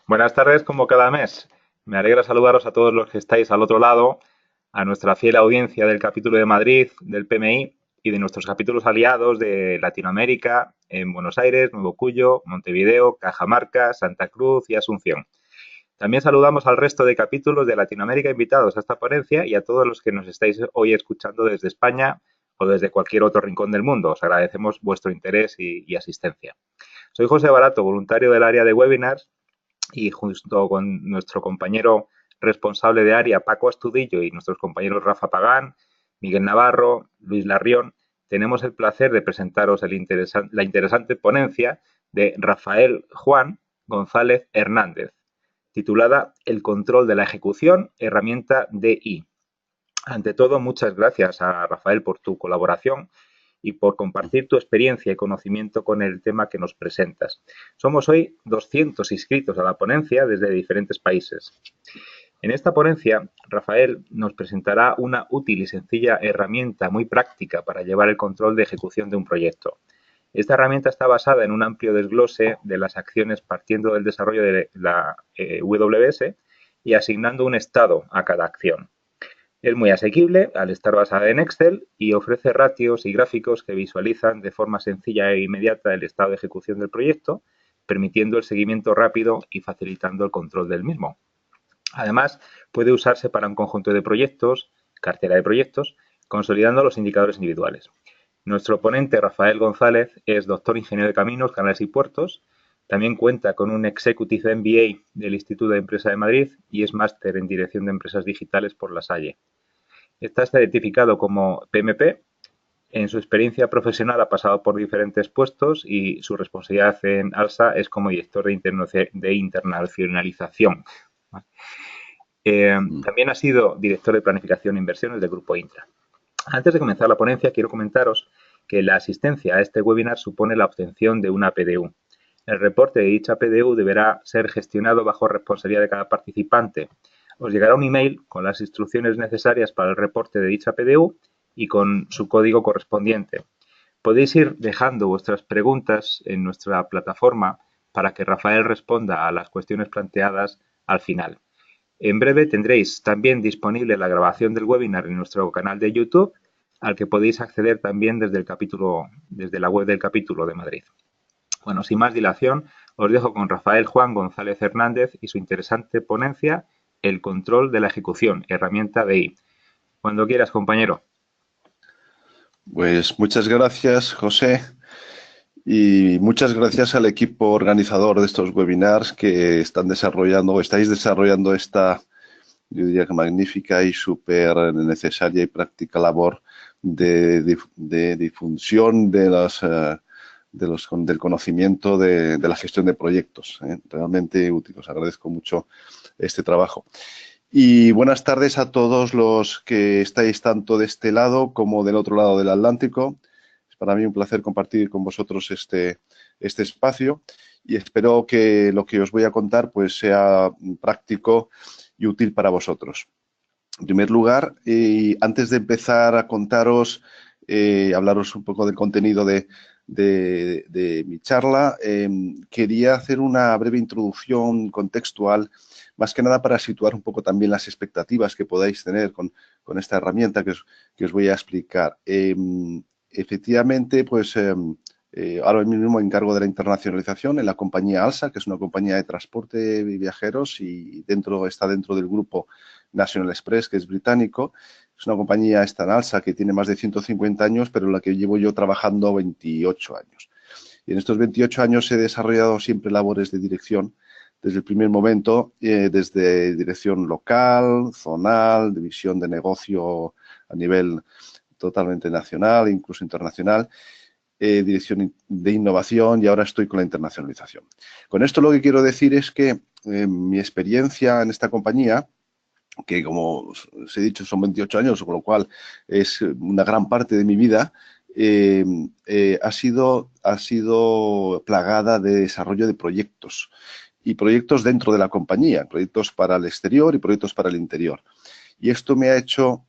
Buenas tardes, como cada mes. Me alegra saludaros a todos los que estáis al otro lado, a nuestra fiel audiencia del capítulo de Madrid, del PMI y de nuestros capítulos aliados de Latinoamérica, en Buenos Aires, Nuevo Cuyo, Montevideo, Cajamarca, Santa Cruz y Asunción. También saludamos al resto de capítulos de Latinoamérica invitados a esta ponencia y a todos los que nos estáis hoy escuchando desde España o desde cualquier otro rincón del mundo. Os agradecemos vuestro interés y asistencia. Soy José Barato, voluntario del área de webinars y junto con nuestro compañero responsable de área, Paco Astudillo, y nuestros compañeros Rafa Pagán, Miguel Navarro, Luis Larrión, tenemos el placer de presentaros la interesante ponencia de Rafael Juan González Hernández, titulada El control de la ejecución, herramienta DI. Ante todo, muchas gracias a Rafael por tu colaboración y por compartir tu experiencia y conocimiento con el tema que nos presentas. Somos hoy 200 inscritos a la ponencia desde diferentes países. En esta ponencia, Rafael nos presentará una útil y sencilla herramienta muy práctica para llevar el control de ejecución de un proyecto. Esta herramienta está basada en un amplio desglose de las acciones partiendo del desarrollo de la WS y asignando un estado a cada acción. Es muy asequible al estar basada en Excel y ofrece ratios y gráficos que visualizan de forma sencilla e inmediata el estado de ejecución del proyecto, permitiendo el seguimiento rápido y facilitando el control del mismo. Además, puede usarse para un conjunto de proyectos, cartera de proyectos, consolidando los indicadores individuales. Nuestro ponente, Rafael González, es doctor ingeniero de caminos, canales y puertos. También cuenta con un Executive MBA del Instituto de Empresa de Madrid y es máster en Dirección de Empresas Digitales por La Salle. Está certificado como PMP. En su experiencia profesional ha pasado por diferentes puestos y su responsabilidad en ALSA es como director de internacionalización. Mm. También ha sido director de planificación e inversiones del Grupo Intra. Antes de comenzar la ponencia, quiero comentaros que la asistencia a este webinar supone la obtención de una PDU. El reporte de dicha PDU deberá ser gestionado bajo responsabilidad de cada participante. Os llegará un email con las instrucciones necesarias para el reporte de dicha PDU y con su código correspondiente. Podéis ir dejando vuestras preguntas en nuestra plataforma para que Rafael responda a las cuestiones planteadas al final. En breve tendréis también disponible la grabación del webinar en nuestro canal de YouTube, al que podéis acceder también desde la web del capítulo de Madrid. Bueno, sin más dilación, os dejo con Rafael Juan González Hernández y su interesante ponencia, El control de la ejecución, herramienta DI. Cuando quieras, compañero. Pues muchas gracias, José, y muchas gracias al equipo organizador de estos webinars que están desarrollando, o estáis desarrollando esta, yo diría que magnífica y súper necesaria y práctica labor de difusión del conocimiento de la gestión de proyectos. Realmente útil. Os agradezco mucho este trabajo. Y buenas tardes a todos los que estáis tanto de este lado como del otro lado del Atlántico. Es para mí un placer compartir con vosotros este espacio y espero que lo que os voy a contar pues sea práctico y útil para vosotros. En primer lugar, antes de empezar a contaros, hablaros un poco del contenido de mi charla, quería hacer una breve introducción contextual, más que nada para situar un poco también las expectativas que podáis tener con esta herramienta que os voy a explicar. Efectivamente, pues ahora mismo me encargo de la internacionalización en la compañía ALSA, que es una compañía de transporte de viajeros y está dentro del grupo National Express, que es británico. Es una compañía esta en ALSA que tiene más de 150 años, pero en la que llevo yo trabajando 28 años. Y en estos 28 años he desarrollado siempre labores de dirección desde el primer momento, desde dirección local, zonal, división de negocio a nivel totalmente nacional, incluso internacional, dirección de innovación y ahora estoy con la internacionalización. Con esto lo que quiero decir es que mi experiencia en esta compañía, que como os he dicho son 28 años, con lo cual es una gran parte de mi vida, ha sido plagada de desarrollo de proyectos y proyectos dentro de la compañía, proyectos para el exterior y proyectos para el interior. Y esto me ha hecho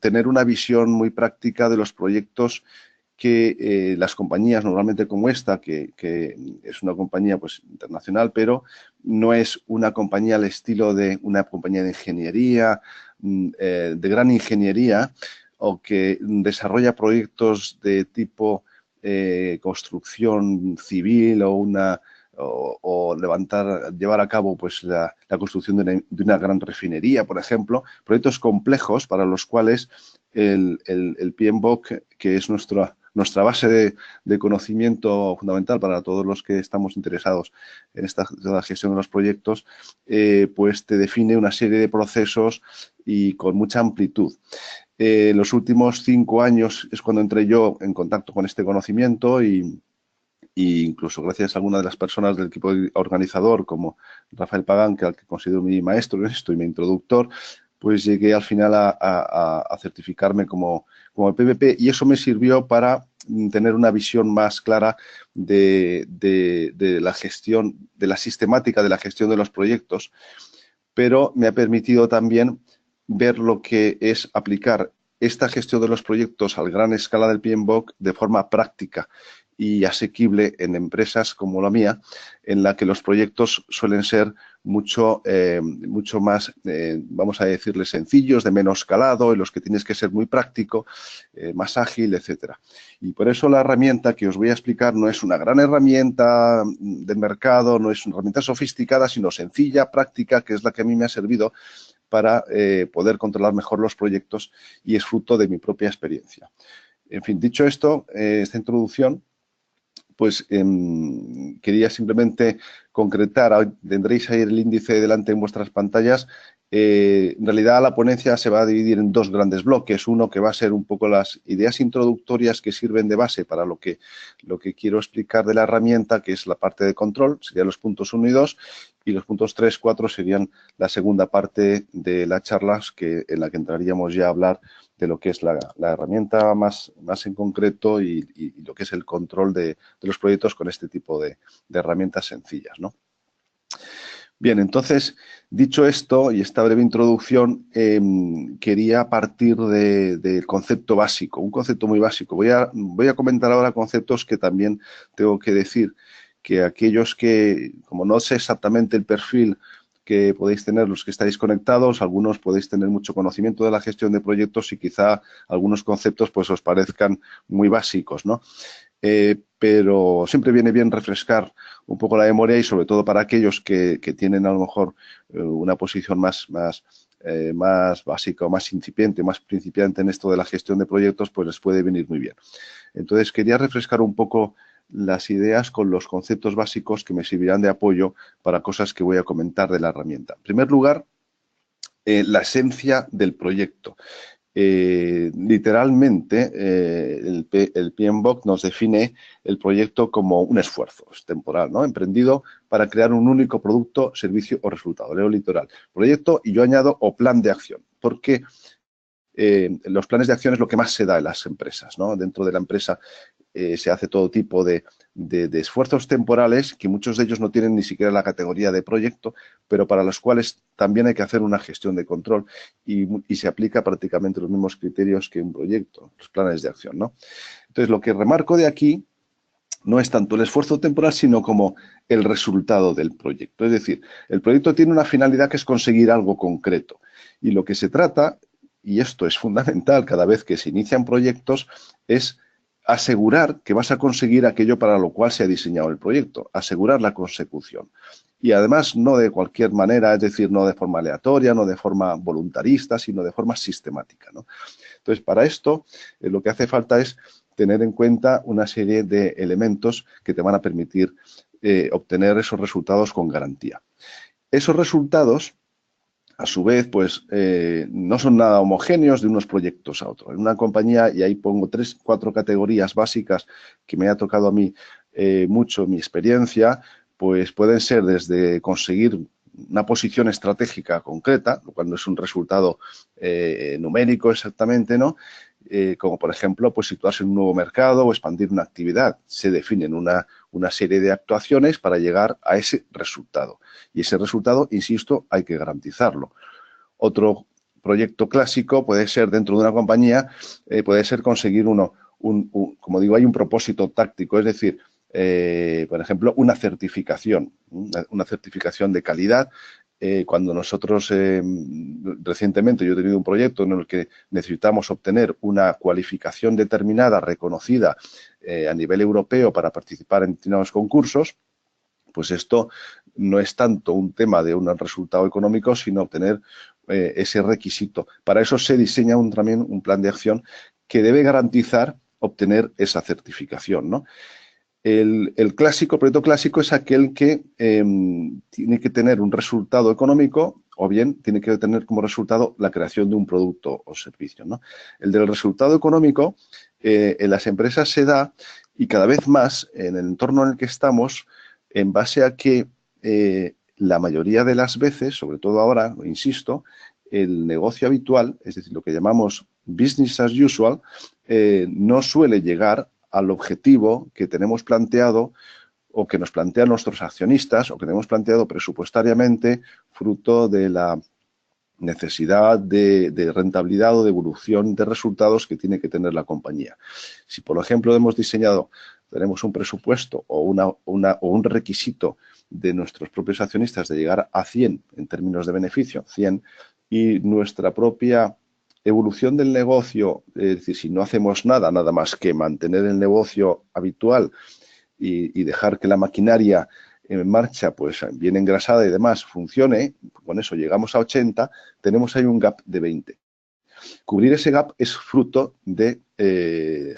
tener una visión muy práctica de los proyectos que las compañías normalmente como esta, que es una compañía pues internacional, pero no es una compañía al estilo de una compañía de ingeniería, de gran ingeniería, o que desarrolla proyectos de tipo construcción civil o llevar a cabo pues la construcción de una gran refinería, por ejemplo, proyectos complejos para los cuales el PMBOK, que es nuestra base de conocimiento fundamental para todos los que estamos interesados en la gestión de los proyectos, pues te define una serie de procesos y con mucha amplitud. Los últimos 5 años es cuando entré yo en contacto con este conocimiento y incluso gracias a algunas de las personas del equipo organizador, como Rafael Pagán, al que considero mi maestro en esto y mi introductor, pues llegué al final a certificarme como PMP, y eso me sirvió para tener una visión más clara de la gestión, de la sistemática de la gestión de los proyectos, pero me ha permitido también ver lo que es aplicar esta gestión de los proyectos a gran escala del PMBOK de forma práctica y asequible en empresas como la mía, en la que los proyectos suelen ser mucho más, vamos a decirle, sencillos, de menos calado, en los que tienes que ser muy práctico, más ágil, etcétera. Y por eso la herramienta que os voy a explicar no es una gran herramienta del mercado, no es una herramienta sofisticada, sino sencilla, práctica, que es la que a mí me ha servido para poder controlar mejor los proyectos, y es fruto de mi propia experiencia. En fin, dicho esto, esta introducción, pues quería simplemente concretar, tendréis ahí el índice delante en vuestras pantallas. En realidad la ponencia se va a dividir en 2 grandes bloques. Uno que va a ser un poco las ideas introductorias que sirven de base para lo que quiero explicar de la herramienta, que es la parte de control, serían los puntos 1 y 2, y los puntos 3, 4 serían la segunda parte de las charlas, en la que entraríamos ya a hablar de lo que es la herramienta más en concreto y lo que es el control de los proyectos con este tipo de herramientas sencillas, ¿no? Bien, entonces, dicho esto y esta breve introducción, quería partir del concepto básico, un concepto muy básico. Voy a comentar ahora conceptos que también tengo que decir que aquellos que, como no sé exactamente el perfil que podéis tener los que estáis conectados, algunos podéis tener mucho conocimiento de la gestión de proyectos y quizá algunos conceptos pues os parezcan muy básicos, ¿no? Pero siempre viene bien refrescar un poco la memoria, y sobre todo para aquellos que tienen a lo mejor una posición más básica o más incipiente, más principiante en esto de la gestión de proyectos, pues les puede venir muy bien. Entonces, quería refrescar un poco las ideas con los conceptos básicos que me servirán de apoyo para cosas que voy a comentar de la herramienta. En primer lugar, la esencia del proyecto. Literalmente, el PMBOK nos define el proyecto como un esfuerzo, es temporal, ¿no? Emprendido para crear un único producto, servicio o resultado. Leo literal. Proyecto, y yo añado o plan de acción, porque los planes de acción es lo que más se da en las empresas, ¿no? Dentro de la empresa se hace todo tipo de esfuerzos temporales, que muchos de ellos no tienen ni siquiera la categoría de proyecto, pero para los cuales también hay que hacer una gestión de control, y se aplica prácticamente los mismos criterios que un proyecto, los planes de acción, ¿no? Entonces, lo que remarco de aquí no es tanto el esfuerzo temporal, sino como el resultado del proyecto. Es decir, el proyecto tiene una finalidad, que es conseguir algo concreto, y lo que se trata, y esto es fundamental cada vez que se inician proyectos, es asegurar que vas a conseguir aquello para lo cual se ha diseñado el proyecto, asegurar la consecución. Y además no de cualquier manera, es decir, no de forma aleatoria, no de forma voluntarista, sino de forma sistemática, ¿no? Entonces, para esto, lo que hace falta es tener en cuenta una serie de elementos que te van a permitir obtener esos resultados con garantía. Esos resultados, a su vez, pues no son nada homogéneos de unos proyectos a otros. En una compañía, y ahí pongo 3, 4 categorías básicas que me ha tocado a mí mucho mi experiencia, pues pueden ser desde conseguir una posición estratégica concreta, lo cual no es un resultado numérico exactamente, ¿no? Como por ejemplo, pues situarse en un nuevo mercado o expandir una actividad. Se definen una serie de actuaciones para llegar a ese resultado. Y ese resultado, insisto, hay que garantizarlo. Otro proyecto clásico puede ser, dentro de una compañía, puede ser conseguir como digo, hay un propósito táctico, es decir, por ejemplo, una certificación de calidad. Cuando nosotros recientemente yo he tenido un proyecto en el que necesitamos obtener una cualificación determinada, reconocida a nivel europeo para participar en determinados concursos, pues esto no es tanto un tema de un resultado económico, sino obtener ese requisito. Para eso se diseña también un plan de acción que debe garantizar obtener esa certificación, ¿no? El proyecto clásico es aquel que tiene que tener un resultado económico o bien tiene que tener como resultado la creación de un producto o servicio, ¿no? El del resultado económico en las empresas se da, y cada vez más en el entorno en el que estamos, en base a que la mayoría de las veces, sobre todo ahora, insisto, el negocio habitual, es decir, lo que llamamos business as usual, no suele llegar al objetivo que tenemos planteado o que nos plantean nuestros accionistas o que tenemos planteado presupuestariamente, fruto de la necesidad de rentabilidad o de evolución de resultados que tiene que tener la compañía. Si, por ejemplo, tenemos un presupuesto o un requisito de nuestros propios accionistas de llegar a 100 en términos de beneficio, 100, y nuestra propia evolución del negocio, es decir, si no hacemos nada más que mantener el negocio habitual y dejar que la maquinaria en marcha, pues bien engrasada y demás, funcione, con eso llegamos a 80, tenemos ahí un gap de 20. Cubrir ese gap es fruto de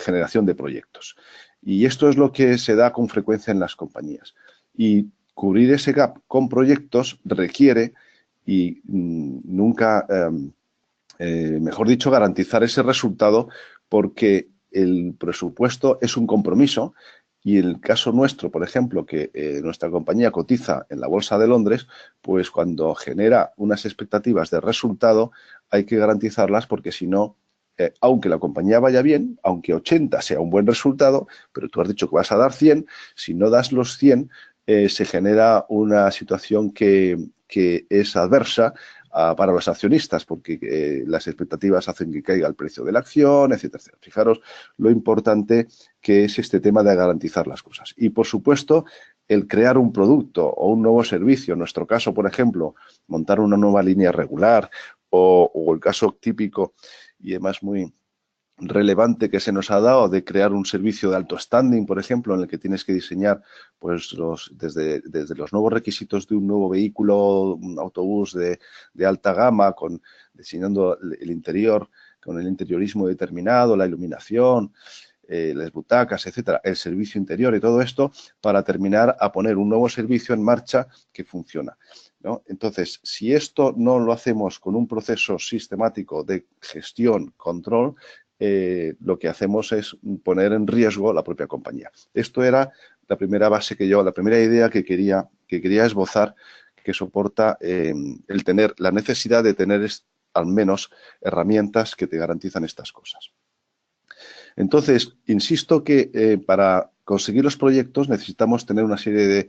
generación de proyectos. Y esto es lo que se da con frecuencia en las compañías. Y cubrir ese gap con proyectos requiere, y nunca, mejor dicho, garantizar ese resultado, porque el presupuesto es un compromiso. Y en el caso nuestro, por ejemplo, que nuestra compañía cotiza en la Bolsa de Londres, pues cuando genera unas expectativas de resultado hay que garantizarlas, porque si no, aunque la compañía vaya bien, aunque 80 sea un buen resultado, pero tú has dicho que vas a dar 100, si no das los 100, se genera una situación que es adversa para los accionistas, porque las expectativas hacen que caiga el precio de la acción, etcétera, etcétera. Fijaros lo importante que es este tema de garantizar las cosas. Y, por supuesto, el crear un producto o un nuevo servicio, en nuestro caso, por ejemplo, montar una nueva línea regular, o el caso típico y además muy relevante que se nos ha dado de crear un servicio de alto standing, por ejemplo, en el que tienes que diseñar pues desde los nuevos requisitos de un nuevo vehículo, un autobús de alta gama, diseñando el interior, con el interiorismo determinado, la iluminación, las butacas, etcétera, el servicio interior y todo esto, para terminar a poner un nuevo servicio en marcha que funciona, ¿no? Entonces, si esto no lo hacemos con un proceso sistemático de gestión, control, lo que hacemos es poner en riesgo la propia compañía. Esto era la primera base la primera idea que quería esbozar, que soporta el tener la necesidad de tener al menos herramientas que te garantizan estas cosas. Entonces, insisto que para conseguir los proyectos necesitamos tener una serie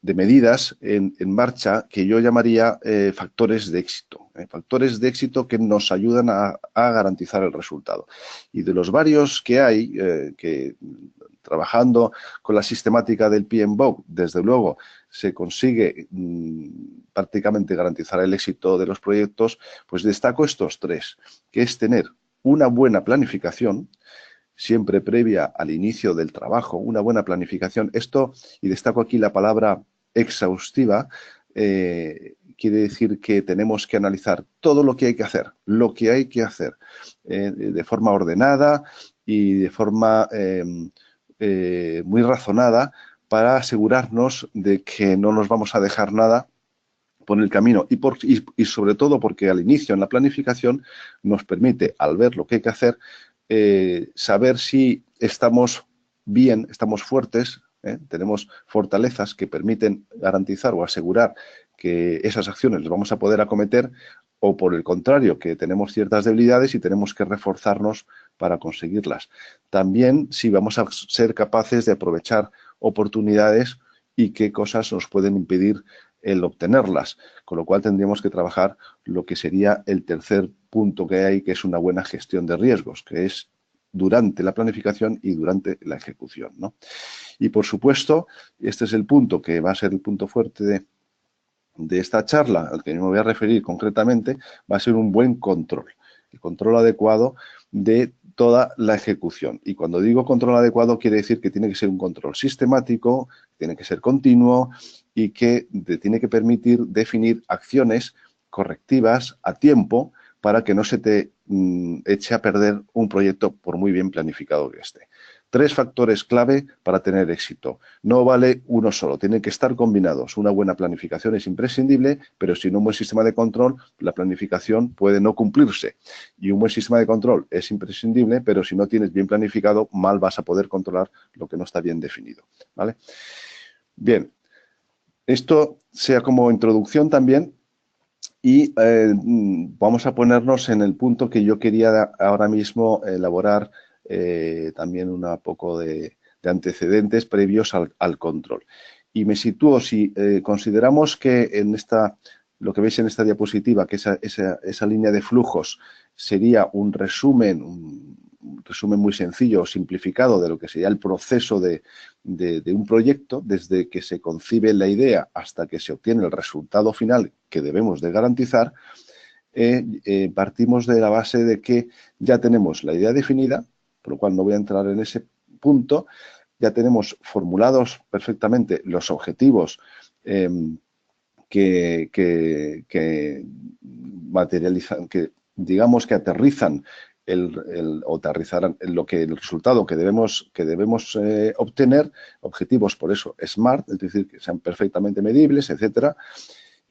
de medidas en marcha que yo llamaría factores de éxito. Factores de éxito que nos ayudan a garantizar el resultado. Y de los varios que hay, que trabajando con la sistemática del PMBOK, desde luego, se consigue prácticamente garantizar el éxito de los proyectos, pues destaco estos tres, que es tener una buena planificación, siempre previa al inicio del trabajo, una buena planificación. Esto, y destaco aquí la palabra exhaustiva, quiere decir que tenemos que analizar todo lo que hay que hacer, de forma ordenada y de forma muy razonada, para asegurarnos de que no nos vamos a dejar nada por el camino, y sobre todo porque al inicio en la planificación nos permite, al ver lo que hay que hacer, saber si estamos bien, estamos fuertes, tenemos fortalezas que permiten garantizar o asegurar que esas acciones las vamos a poder acometer, o por el contrario, que tenemos ciertas debilidades y tenemos que reforzarnos para conseguirlas. También si vamos a ser capaces de aprovechar oportunidades y qué cosas nos pueden impedir el obtenerlas, con lo cual tendríamos que trabajar lo que sería el tercer punto que hay, que es una buena gestión de riesgos, que es durante la planificación y durante la ejecución, ¿no? Y por supuesto, este es el punto que va a ser el punto fuerte de esta charla, al que me voy a referir concretamente, va a ser un buen control, el control adecuado de toda la ejecución. Y cuando digo control adecuado, quiere decir que tiene que ser un control sistemático, tiene que ser continuo y que te tiene que permitir definir acciones correctivas a tiempo para que no se te eche a perder un proyecto por muy bien planificado que esté. 3 factores clave para tener éxito. No vale uno solo, tienen que estar combinados. Una buena planificación es imprescindible, pero sin un buen sistema de control, la planificación puede no cumplirse. Y un buen sistema de control es imprescindible, pero si no tienes bien planificado, mal vas a poder controlar lo que no está bien definido, ¿vale? Bien, esto sea como introducción también. Y vamos a ponernos en el punto que yo quería ahora mismo elaborar también un poco de antecedentes previos al control. Y me sitúo, si consideramos que en lo que veis en esta diapositiva, que esa línea de flujos sería un resumen muy sencillo o simplificado de lo que sería el proceso de un proyecto, desde que se concibe la idea hasta que se obtiene el resultado final que debemos de garantizar, partimos de la base de que ya tenemos la idea definida, por lo cual no voy a entrar en ese punto, ya tenemos formulados perfectamente los objetivos que materializan, que digamos que aterrizan o aterrizarán el resultado que debemos obtener, objetivos por eso SMART, es decir, que sean perfectamente medibles, etcétera,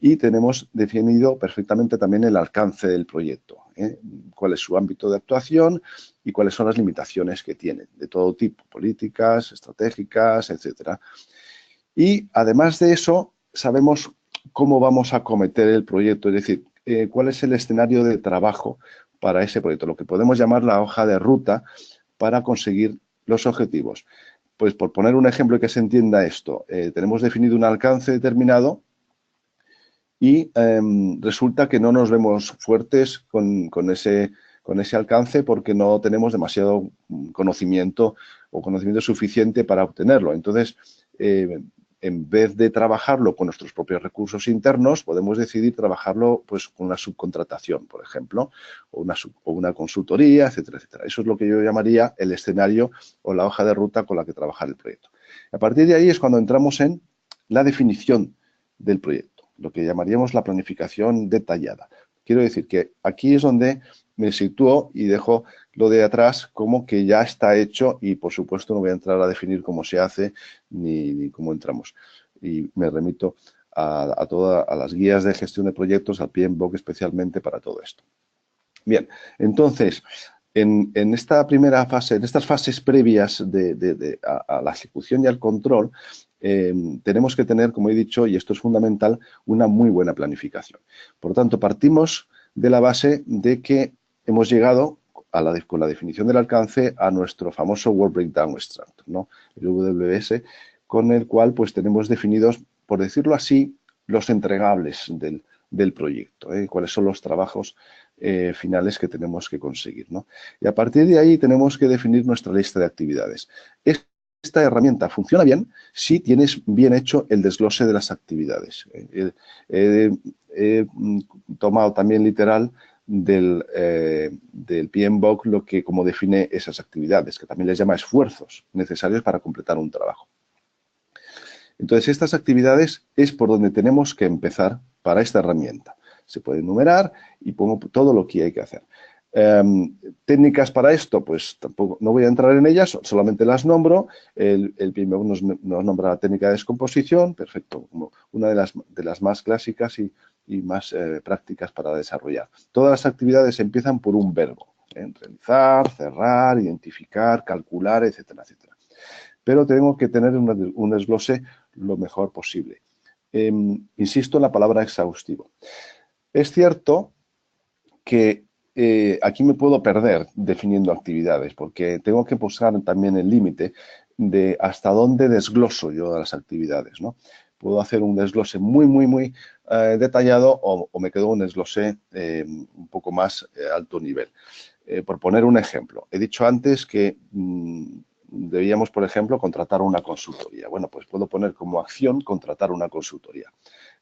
y tenemos definido perfectamente también el alcance del proyecto, cuál es su ámbito de actuación y cuáles son las limitaciones que tiene, de todo tipo, políticas, estratégicas, etcétera. Y además de eso, sabemos cómo vamos a acometer el proyecto, es decir, cuál es el escenario de trabajo para ese proyecto, lo que podemos llamar la hoja de ruta para conseguir los objetivos. Pues por poner un ejemplo que se entienda esto, tenemos definido un alcance determinado y resulta que no nos vemos fuertes con ese alcance porque no tenemos demasiado conocimiento o conocimiento suficiente para obtenerlo. Entonces, en vez de trabajarlo con nuestros propios recursos internos, podemos decidir trabajarlo pues, con una subcontratación, por ejemplo, o una consultoría, etcétera, etcétera. Eso es lo que yo llamaría el escenario o la hoja de ruta con la que trabajar el proyecto. A partir de ahí es cuando entramos en la definición del proyecto, lo que llamaríamos la planificación detallada. Quiero decir que aquí es donde me sitúo y dejo lo de atrás como que ya está hecho y, por supuesto, no voy a entrar a definir cómo se hace ni cómo entramos. Y me remito a las guías de gestión de proyectos, al PMBOK especialmente para todo esto. Bien, entonces, en esta primera fase, en estas fases previas a la ejecución y al control, tenemos que tener, como he dicho, y esto es fundamental, una muy buena planificación. Por lo tanto, partimos de la base de que hemos llegado con la definición del alcance a nuestro famoso Work Breakdown Extract, ¿no? El WBS, con el cual pues tenemos definidos, por decirlo así, los entregables del proyecto, cuáles son los trabajos finales que tenemos que conseguir, ¿no? Y a partir de ahí tenemos que definir nuestra lista de actividades. Esta herramienta funciona bien si tienes bien hecho el desglose de las actividades. He tomado también literal del PMBOK lo que como define esas actividades, que también les llama esfuerzos necesarios para completar un trabajo. Entonces, estas actividades es por donde tenemos que empezar para esta herramienta. Se puede enumerar y pongo todo lo que hay que hacer. Técnicas para esto, pues tampoco, no voy a entrar en ellas, solamente las nombro. El PMBOK nos nombra la técnica de descomposición, perfecto, como una de las más clásicas y más prácticas para desarrollar. Todas las actividades empiezan por un verbo, realizar, cerrar, identificar, calcular, etcétera, etcétera. Pero tenemos que tener un desglose lo mejor posible. Insisto en la palabra exhaustivo. Es cierto que aquí me puedo perder definiendo actividades, porque tengo que buscar también el límite de hasta dónde desgloso yo las actividades, ¿no? puedo hacer un desglose muy detallado o me quedo un desglose un poco más alto nivel. Por poner un ejemplo, he dicho antes que debíamos, por ejemplo, contratar una consultoría. Bueno, pues puedo poner como acción contratar una consultoría.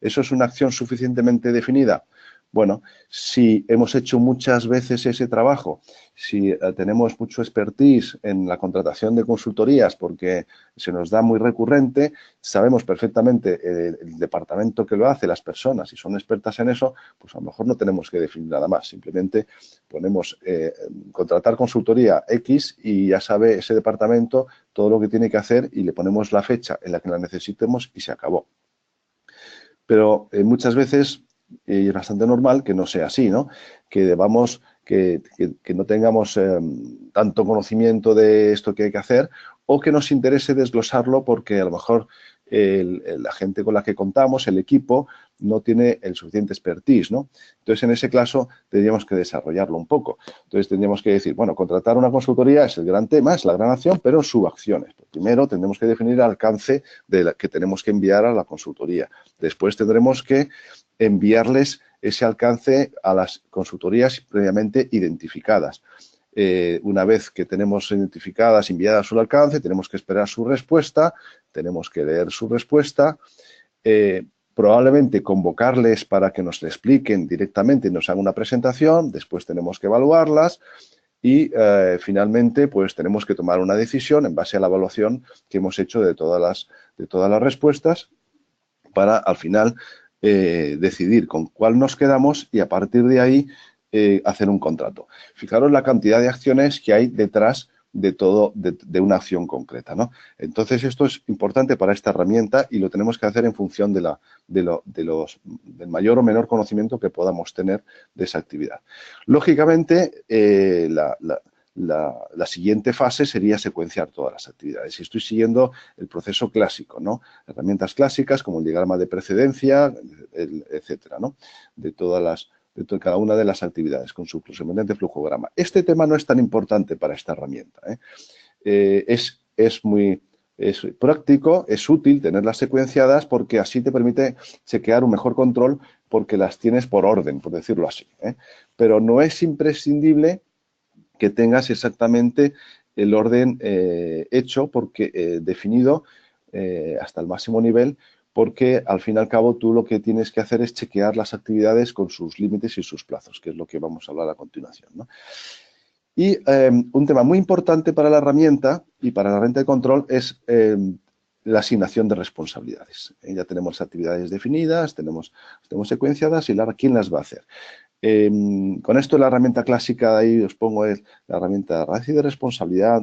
¿Eso es una acción suficientemente definida? Bueno, si hemos hecho muchas veces ese trabajo, si tenemos mucho expertise en la contratación de consultorías porque se nos da muy recurrente, sabemos perfectamente el departamento que lo hace, las personas, si son expertas en eso, pues a lo mejor no tenemos que definir nada más. Simplemente ponemos contratar consultoría X y ya sabe ese departamento todo lo que tiene que hacer y le ponemos la fecha en la que la necesitemos y se acabó. Pero muchas veces y es bastante normal que no sea así, ¿no? Que debamos, que no tengamos tanto conocimiento de esto que hay que hacer o que nos interese desglosarlo porque a lo mejor la gente con la que contamos, el equipo, no tiene el suficiente expertise, ¿no? Entonces, en ese caso, tendríamos que desarrollarlo un poco. Entonces, tendríamos que decir, bueno, contratar una consultoría es el gran tema, es la gran acción, pero subacciones. Primero, tendremos que definir el alcance que tenemos que enviar a la consultoría. Después, tendremos que enviarles ese alcance a las consultorías previamente identificadas. Una vez que tenemos identificadas, enviadas su alcance, tenemos que esperar su respuesta, tenemos que leer su respuesta, probablemente convocarles para que nos expliquen directamente y nos hagan una presentación, después tenemos que evaluarlas y finalmente pues tenemos que tomar una decisión en base a la evaluación que hemos hecho de todas las respuestas para al final decidir con cuál nos quedamos y a partir de ahí hacer un contrato. Fijaros la cantidad de acciones que hay detrás de todo, de una acción concreta, ¿no? Entonces, esto es importante para esta herramienta y lo tenemos que hacer en función del mayor o menor conocimiento que podamos tener de esa actividad. Lógicamente, la siguiente fase sería secuenciar todas las actividades. Y estoy siguiendo el proceso clásico, ¿no? Herramientas clásicas como el diagrama de precedencia, etcétera, ¿no? De cada una de las actividades con su correspondiente flujograma. Este tema no es tan importante para esta herramienta. Es muy práctico, es útil tenerlas secuenciadas porque así te permite chequear un mejor control porque las tienes por orden, por decirlo así. Pero no es imprescindible que tengas exactamente el orden hecho, porque definido hasta el máximo nivel, porque al fin y al cabo tú lo que tienes que hacer es chequear las actividades con sus límites y sus plazos, que es lo que vamos a hablar a continuación, ¿no? Y un tema muy importante para la herramienta y para la herramienta de control es la asignación de responsabilidades. Ya tenemos actividades definidas, tenemos secuenciadas y ahora ¿quién las va a hacer? Con esto la herramienta clásica de ahí os pongo es la herramienta de responsabilidad,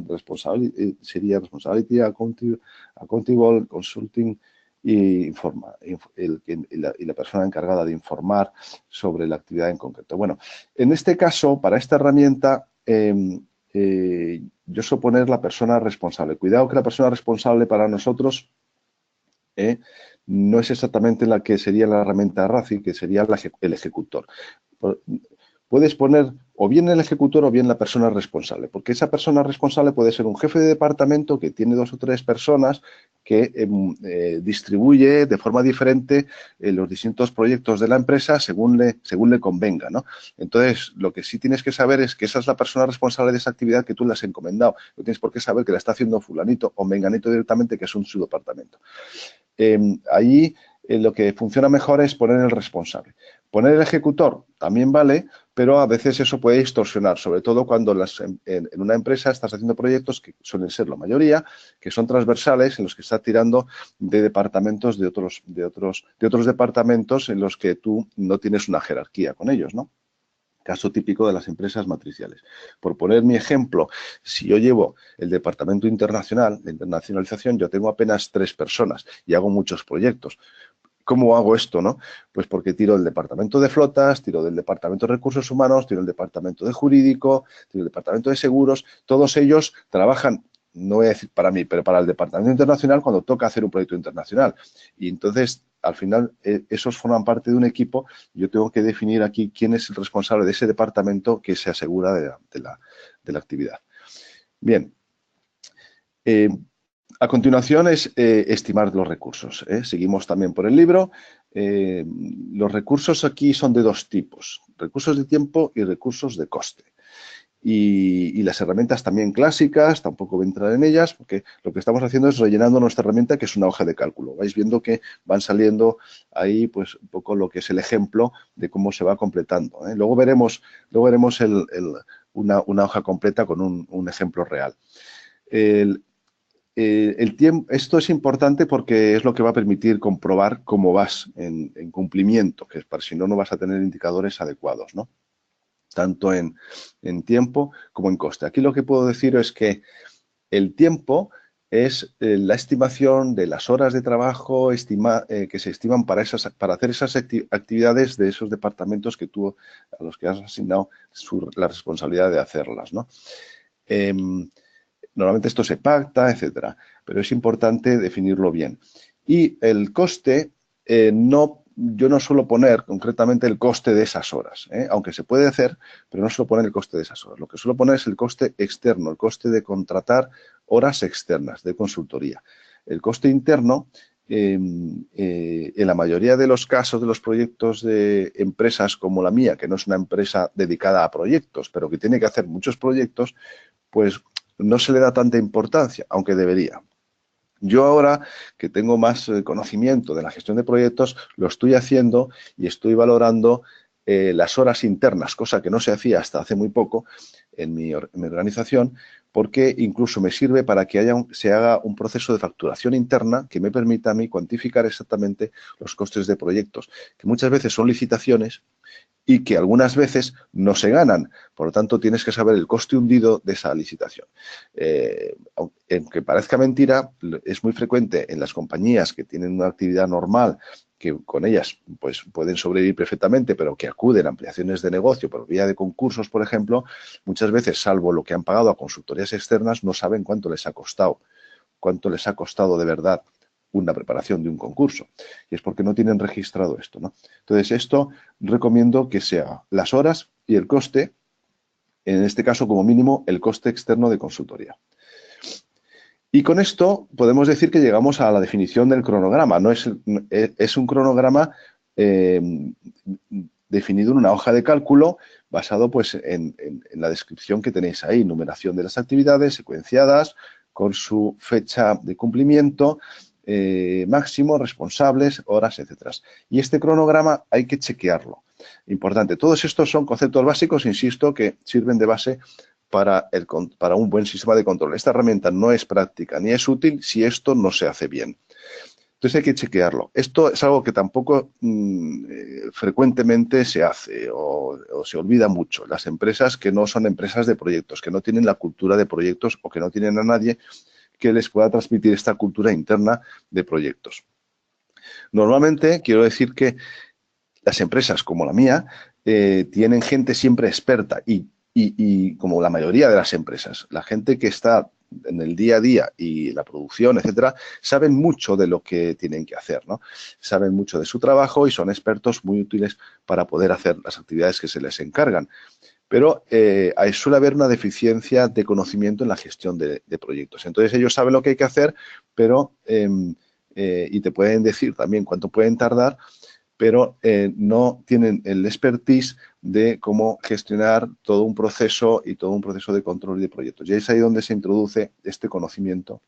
sería Responsibility, Accountable, Consulting y la persona encargada de informar sobre la actividad en concreto. Bueno, en este caso, para esta herramienta, yo suelo poner la persona responsable. Cuidado que la persona responsable para nosotros no es exactamente la que sería la herramienta RACI, que sería el ejecutor. Puedes poner o bien el ejecutor o bien la persona responsable, porque esa persona responsable puede ser un jefe de departamento que tiene 2 o 3 personas que distribuye de forma diferente los distintos proyectos de la empresa según le convenga, ¿no? Entonces, lo que sí tienes que saber es que esa es la persona responsable de esa actividad que tú le has encomendado. No tienes por qué saber que la está haciendo fulanito o menganito directamente, que es su departamento. Ahí lo que funciona mejor es poner el responsable. Poner el ejecutor también vale, pero a veces eso puede distorsionar, sobre todo cuando en una empresa estás haciendo proyectos que suelen ser la mayoría, que son transversales, en los que estás tirando de departamentos de otros departamentos en los que tú no tienes una jerarquía con ellos, ¿no? Caso típico de las empresas matriciales. Por poner mi ejemplo, si yo llevo el departamento internacional, de internacionalización, yo tengo apenas 3 personas y hago muchos proyectos. ¿Cómo hago esto, no? Pues porque tiro del departamento de flotas, tiro del departamento de recursos humanos, tiro del departamento de jurídico, tiro del departamento de seguros. Todos ellos trabajan, no voy a decir para mí, pero para el departamento internacional cuando toca hacer un proyecto internacional. Y entonces, al final, esos forman parte de un equipo. Yo tengo que definir aquí quién es el responsable de ese departamento que se asegura de la actividad. Bien. A continuación es estimar los recursos. Seguimos también por el libro. Los recursos aquí son de dos tipos, recursos de tiempo y recursos de coste. Y las herramientas también clásicas, tampoco voy a entrar en ellas, porque lo que estamos haciendo es rellenando nuestra herramienta, que es una hoja de cálculo. Vais viendo que van saliendo ahí pues un poco lo que es el ejemplo de cómo se va completando. Luego veremos una hoja completa con un ejemplo real. El tiempo, esto es importante porque es lo que va a permitir comprobar cómo vas en cumplimiento, que para si no, no vas a tener indicadores adecuados, ¿no? Tanto en tiempo como en coste. Aquí lo que puedo decir es que el tiempo es la estimación de las horas de trabajo que se estiman para hacer esas actividades de esos departamentos a los que has asignado la responsabilidad de hacerlas, ¿no? Normalmente esto se pacta, etcétera, pero es importante definirlo bien. Y el coste, yo no suelo poner concretamente el coste de esas horas, aunque se puede hacer, pero no suelo poner el coste de esas horas. Lo que suelo poner es el coste externo, el coste de contratar horas externas de consultoría. El coste interno, en la mayoría de los casos de los proyectos de empresas como la mía, que no es una empresa dedicada a proyectos, pero que tiene que hacer muchos proyectos, pues no se le da tanta importancia, aunque debería. Yo ahora que tengo más conocimiento de la gestión de proyectos, lo estoy haciendo y estoy valorando las horas internas, cosa que no se hacía hasta hace muy poco en mi organización, porque incluso me sirve para que se haga un proceso de facturación interna que me permita a mí cuantificar exactamente los costes de proyectos, que muchas veces son licitaciones y que algunas veces no se ganan. Por lo tanto, tienes que saber el coste hundido de esa licitación. Aunque parezca mentira, es muy frecuente en las compañías que tienen una actividad normal, que con ellas pues, pueden sobrevivir perfectamente, pero que acuden a ampliaciones de negocio por vía de concursos, por ejemplo, muchas veces, salvo lo que han pagado a consultorías externas, no saben cuánto les ha costado de verdad una preparación de un concurso. Y es porque no tienen registrado esto, ¿no? Entonces, esto recomiendo que sea las horas y el coste, en este caso, como mínimo, el coste externo de consultoría. Y con esto podemos decir que llegamos a la definición del cronograma. Es un cronograma definido en una hoja de cálculo basado pues, en la descripción que tenéis ahí, numeración de las actividades secuenciadas con su fecha de cumplimiento, máximo, responsables, horas, etcétera. Y este cronograma hay que chequearlo. Importante. Todos estos son conceptos básicos, insisto, que sirven de base para un buen sistema de control. Esta herramienta no es práctica ni es útil si esto no se hace bien. Entonces hay que chequearlo. Esto es algo que tampoco frecuentemente se hace o se olvida mucho. Las empresas que no son empresas de proyectos, que no tienen la cultura de proyectos o que no tienen a nadie que les pueda transmitir esta cultura interna de proyectos. Normalmente, quiero decir que las empresas como la mía tienen gente siempre experta y como la mayoría de las empresas, la gente que está en el día a día y la producción, etcétera, saben mucho de lo que tienen que hacer, ¿no? Saben mucho de su trabajo y son expertos muy útiles para poder hacer las actividades que se les encargan. Pero suele haber una deficiencia de conocimiento en la gestión de proyectos. Entonces, ellos saben lo que hay que hacer, pero y te pueden decir también cuánto pueden tardar, pero no tienen el expertise de cómo gestionar todo un proceso y todo un proceso de control de proyectos. Y es ahí donde se introduce este conocimiento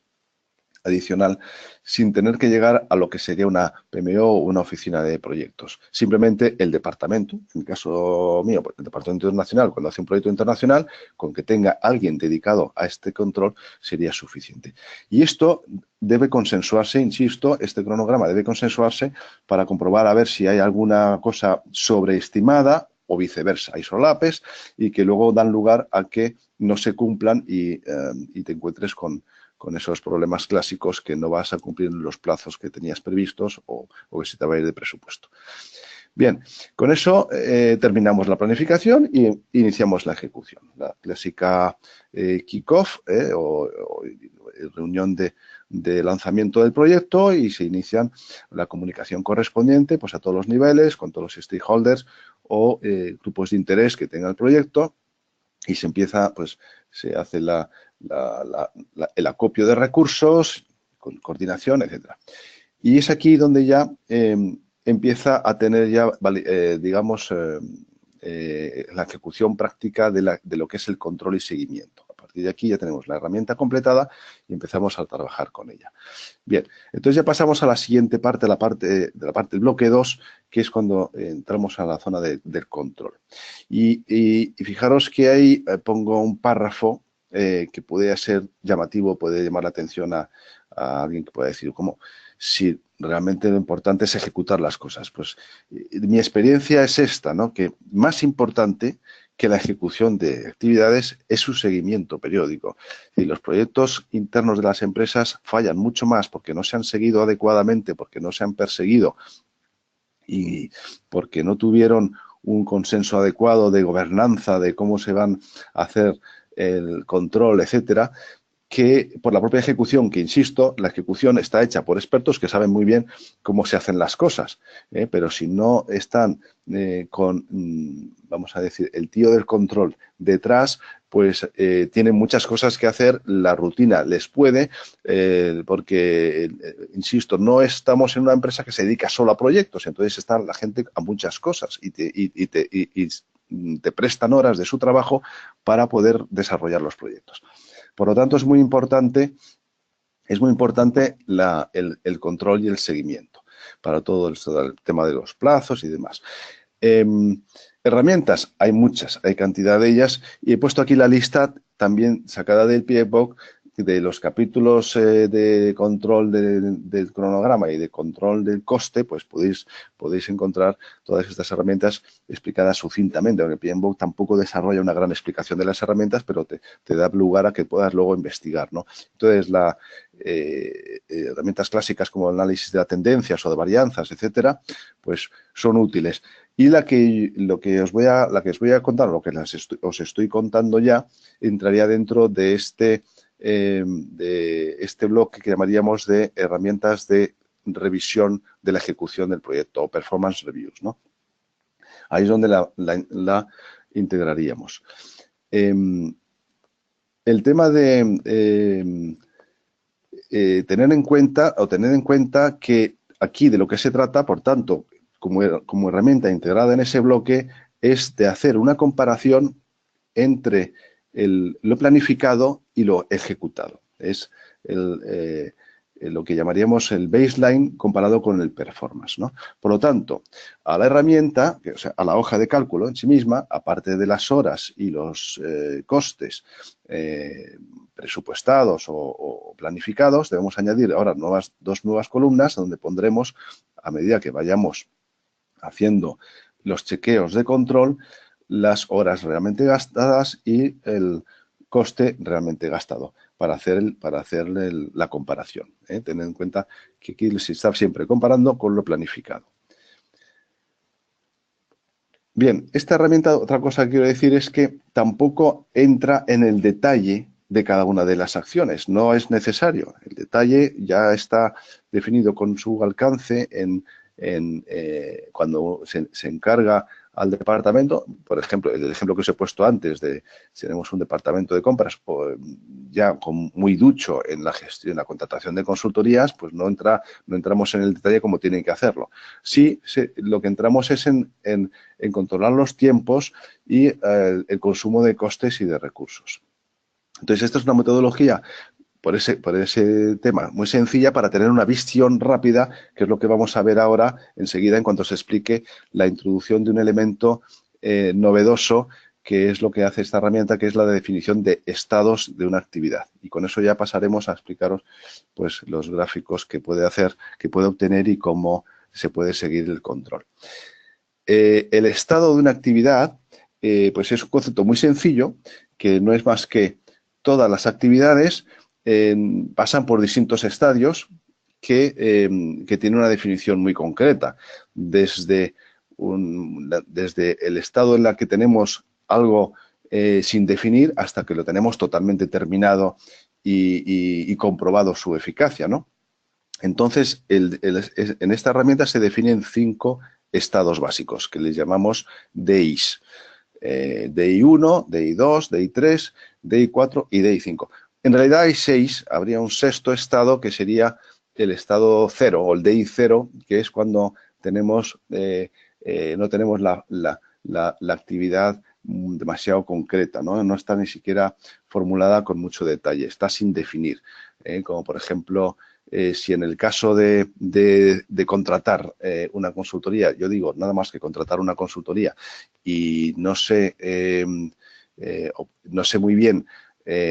adicional sin tener que llegar a lo que sería una PMO o una oficina de proyectos. Simplemente el departamento, en el caso mío, pues el departamento internacional, cuando hace un proyecto internacional, con que tenga alguien dedicado a este control sería suficiente. Y esto debe consensuarse, insisto, este cronograma debe consensuarse para comprobar a ver si hay alguna cosa sobreestimada o viceversa. Hay solapes y que luego dan lugar a que no se cumplan y te encuentres con esos problemas clásicos que no vas a cumplir los plazos que tenías previstos o que se te va a ir de presupuesto. Bien, con eso terminamos la planificación y iniciamos la ejecución. La clásica kick-off o reunión de lanzamiento del proyecto y se inicia la comunicación correspondiente pues, a todos los niveles, con todos los stakeholders o grupos de interés que tenga el proyecto y se empieza, pues se hace el acopio de recursos, con coordinación, etcétera. Y es aquí donde ya empieza a tener ya, digamos, la ejecución práctica de lo que es el control y seguimiento. A partir de aquí ya tenemos la herramienta completada y empezamos a trabajar con ella. Bien, entonces ya pasamos a la siguiente parte, la parte del bloque 2, que es cuando entramos a la zona del control. Y fijaros que ahí pongo un párrafo que puede ser llamativo, puede llamar la atención a alguien que pueda decir, ¿cómo? Si realmente lo importante es ejecutar las cosas. Pues mi experiencia es esta, ¿no? Que más importante que la ejecución de actividades es su seguimiento periódico. Y los proyectos internos de las empresas fallan mucho más porque no se han seguido adecuadamente, porque no se han perseguido y porque no tuvieron un consenso adecuado de gobernanza, de cómo se van a hacer el control, etcétera, que por la propia ejecución, que insisto, la ejecución está hecha por expertos que saben muy bien cómo se hacen las cosas, pero si no están con, vamos a decir, el tío del control detrás, pues tienen muchas cosas que hacer, la rutina les puede, porque, insisto, no estamos en una empresa que se dedica solo a proyectos, entonces está la gente a muchas cosas y te prestan horas de su trabajo para poder desarrollar los proyectos. Por lo tanto, es muy importante el control y el seguimiento para todo el tema de los plazos y demás. Herramientas, hay muchas, hay cantidad de ellas y he puesto aquí la lista también sacada del PMBOK de los capítulos de control del cronograma y de control del coste, pues podéis encontrar todas estas herramientas explicadas sucintamente, aunque el PMBOK tampoco desarrolla una gran explicación de las herramientas, pero te da lugar a que puedas luego investigar, ¿no? Entonces, herramientas clásicas como el análisis de tendencias o de varianzas, etcétera, pues son útiles. Y la que os voy a contar, lo que os estoy contando ya, entraría dentro de este bloque que llamaríamos de herramientas de revisión de la ejecución del proyecto o performance reviews, ¿no? Ahí es donde la integraríamos. El tema de tener en cuenta que aquí de lo que se trata, por tanto, como herramienta integrada en ese bloque, es de hacer una comparación entre lo planificado y lo ejecutado. Es lo que llamaríamos el baseline comparado con el performance, ¿no? Por lo tanto, a la herramienta, o sea, a la hoja de cálculo en sí misma, aparte de las horas y los costes presupuestados o planificados, debemos añadir ahora dos nuevas columnas donde pondremos, a medida que vayamos haciendo los chequeos de control, las horas realmente gastadas y el coste realmente gastado para hacer la comparación. Tened en cuenta que aquí se está siempre comparando con lo planificado. Bien, esta herramienta, otra cosa que quiero decir es que tampoco entra en el detalle de cada una de las acciones. No es necesario. El detalle ya está definido con su alcance cuando se encarga al departamento. Por ejemplo, el ejemplo que os he puesto antes de si tenemos un departamento de compras ya muy ducho en la gestión, en la contratación de consultorías, pues no entramos en el detalle como tienen que hacerlo. Sí, lo que entramos es en controlar los tiempos y el consumo de costes y de recursos. Entonces, esta es una metodología por ese tema muy sencilla para tener una visión rápida, que es lo que vamos a ver ahora enseguida en cuanto se explique la introducción de un elemento novedoso, que es lo que hace esta herramienta, que es la definición de estados de una actividad. Y con eso ya pasaremos a explicaros pues, los gráficos que puede obtener y cómo se puede seguir el control. El estado de una actividad pues es un concepto muy sencillo, que no es más que todas las actividades pasan por distintos estadios que tienen una definición muy concreta. Desde el estado en el que tenemos algo sin definir hasta que lo tenemos totalmente terminado y comprobado su eficacia, ¿no? Entonces, en esta herramienta se definen 5 estados básicos que les llamamos DIs. DI1, DI2, DI3, DI4 y DI5. En realidad hay 6, habría un sexto estado que sería el estado 0 o el DI 0, que es cuando tenemos, no tenemos la actividad demasiado concreta, ¿no? No está ni siquiera formulada con mucho detalle, está sin definir. Como por ejemplo, si en el caso de contratar una consultoría, yo digo nada más que contratar una consultoría y no sé muy bien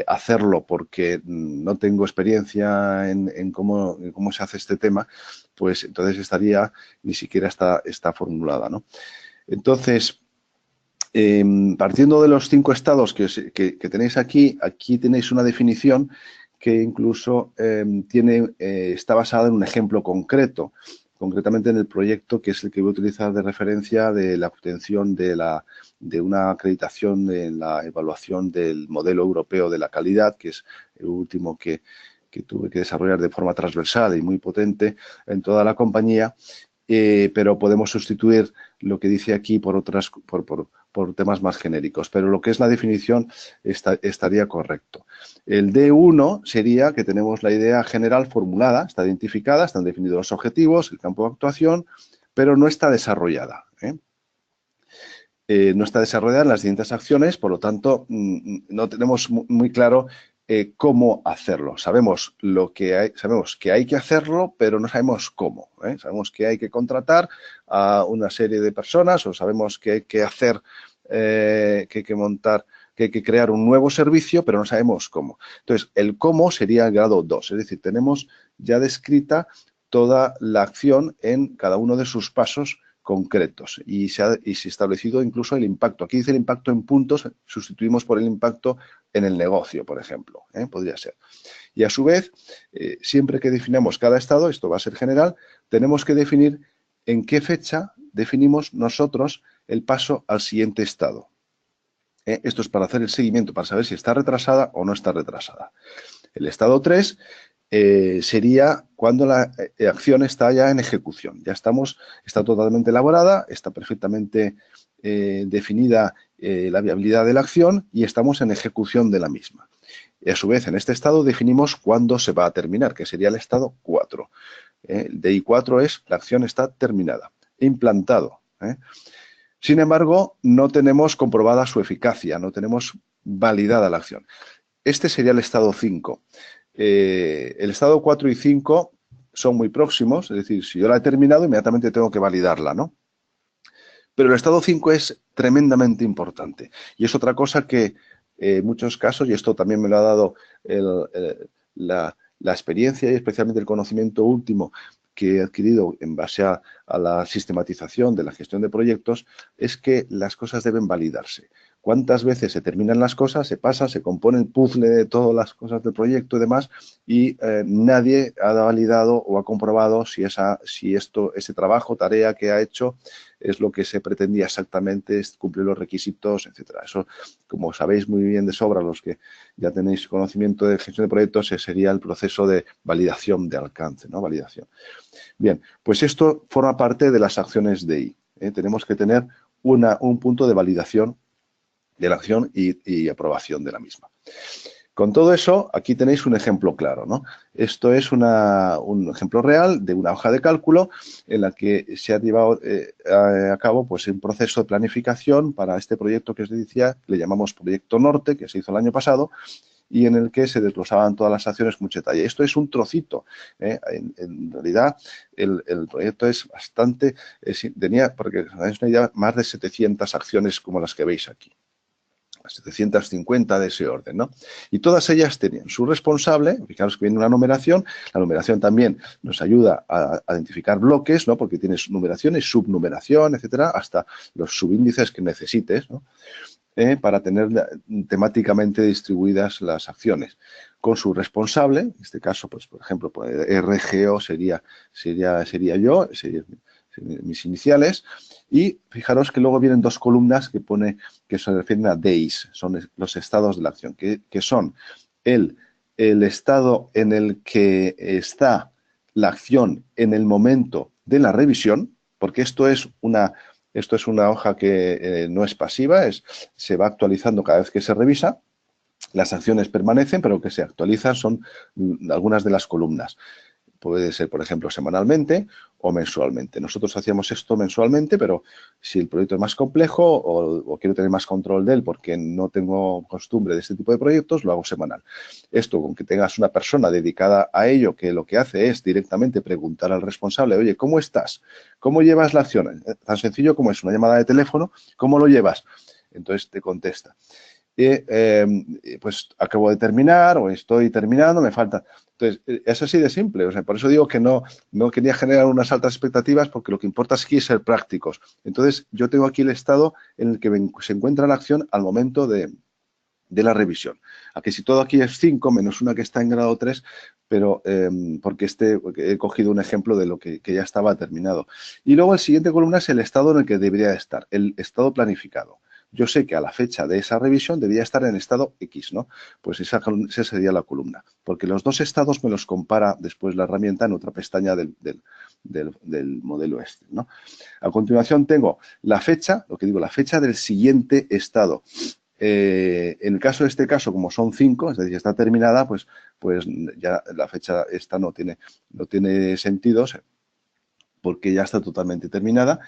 hacerlo porque no tengo experiencia en cómo se hace este tema, pues entonces ni siquiera está formulada, ¿no? Entonces, partiendo de los 5 estados que tenéis aquí tenéis una definición que incluso está basada en un ejemplo concreto, concretamente en el proyecto que es el que voy a utilizar de referencia de la obtención de una acreditación en la evaluación del modelo europeo de la calidad, que es el último que tuve que desarrollar de forma transversal y muy potente en toda la compañía. Pero podemos sustituir lo que dice aquí por temas más genéricos, pero lo que es la definición estaría correcto. El D1 sería que tenemos la idea general formulada, está identificada, están definidos los objetivos, el campo de actuación, pero no está desarrollada. No está desarrollada en las siguientes acciones, por lo tanto, no tenemos muy claro cómo hacerlo. Sabemos que hay que hacerlo, pero no sabemos cómo. Sabemos que hay que contratar a una serie de personas o sabemos que hay que hacer, que hay que montar, que hay que crear un nuevo servicio, pero no sabemos cómo. Entonces, el cómo sería el grado 2, es decir, tenemos ya descrita toda la acción en cada uno de sus pasos concretos y se ha establecido incluso el impacto. Aquí dice el impacto en puntos, sustituimos por el impacto en el negocio, por ejemplo, podría ser. Y a su vez, siempre que definamos cada estado, esto va a ser general, tenemos que definir en qué fecha definimos nosotros el paso al siguiente estado. Esto es para hacer el seguimiento, para saber si está retrasada o no está retrasada. El estado 3 sería cuando la acción está ya en ejecución. Está totalmente elaborada, está perfectamente definida la viabilidad de la acción y estamos en ejecución de la misma. Y a su vez, en este estado definimos cuándo se va a terminar, que sería el estado 4. El DI 4 es la acción está terminada, implantado. Sin embargo, no tenemos comprobada su eficacia, no tenemos validada la acción. Este sería el estado 5. El estado 4 y 5 son muy próximos, es decir, si yo la he terminado, inmediatamente tengo que validarla, ¿no? Pero el estado 5 es tremendamente importante y es otra cosa que en muchos casos, y esto también me lo ha dado la experiencia y especialmente el conocimiento último que he adquirido en base a la sistematización de la gestión de proyectos, es que las cosas deben validarse. ¿Cuántas veces se terminan las cosas, se pasa, se compone el puzzle de todas las cosas del proyecto y demás y nadie ha validado o ha comprobado si ese trabajo, tarea que ha hecho es lo que se pretendía exactamente, es cumplir los requisitos, etcétera? Eso, como sabéis muy bien de sobra los que ya tenéis conocimiento de gestión de proyectos, ese sería el proceso de validación de alcance, ¿no? Validación. Bien, pues esto forma parte de las acciones de I. Tenemos que tener un punto de validación de la acción y aprobación de la misma. Con todo eso, aquí tenéis un ejemplo claro, ¿no? Esto es un ejemplo real de una hoja de cálculo en la que se ha llevado a cabo pues, un proceso de planificación para este proyecto que os decía, le llamamos Proyecto Norte, que se hizo el año pasado, y en el que se desglosaban todas las acciones con mucho detalle. Esto es un trocito. En realidad, el proyecto es bastante... tenía, porque os dais una idea, más de 700 acciones como las que veis aquí. 750 de ese orden, ¿no? Y todas ellas tenían su responsable, fijaros que viene una numeración, la numeración también nos ayuda a identificar bloques, ¿no? Porque tienes numeraciones, subnumeración, etcétera, hasta los subíndices que necesites, ¿no? Para tener temáticamente distribuidas las acciones. Con su responsable, en este caso, pues, por ejemplo, pues, RGO sería yo, serían mis iniciales, y fijaros que luego vienen 2 columnas que se refieren a days, son los estados de la acción, que son el estado en el que está la acción en el momento de la revisión, porque esto es una hoja que no es pasiva, se va actualizando cada vez que se revisa. Las acciones permanecen, pero que se actualizan son algunas de las columnas. Puede ser, por ejemplo, semanalmente o mensualmente. Nosotros hacíamos esto mensualmente, pero si el proyecto es más complejo o quiero tener más control de él porque no tengo costumbre de este tipo de proyectos, lo hago semanal. Esto, con que tengas una persona dedicada a ello, que lo que hace es directamente preguntar al responsable, oye, ¿cómo estás? ¿Cómo llevas la acción? Tan sencillo como es una llamada de teléfono, ¿cómo lo llevas? Entonces te contesta. Pues acabo de terminar o estoy terminando, me falta. Entonces, es así de simple. O sea, por eso digo que no quería generar unas altas expectativas, porque lo que importa aquí es ser prácticos. Entonces, yo tengo aquí el estado en el que se encuentra la acción al momento de la revisión. Aquí si todo aquí es 5 menos una que está en grado 3, pero porque he cogido un ejemplo de lo que ya estaba terminado. Y luego el siguiente columna es el estado en el que debería estar, el estado planificado. Yo sé que a la fecha de esa revisión debería estar en estado X, ¿no? Pues esa sería la columna, porque los dos estados me los compara después la herramienta en otra pestaña del modelo este, ¿no? A continuación tengo la fecha, lo que digo, la fecha del siguiente estado. En el caso de este caso, como son 5, es decir, está terminada, pues ya la fecha esta no tiene sentido, porque ya está totalmente terminada.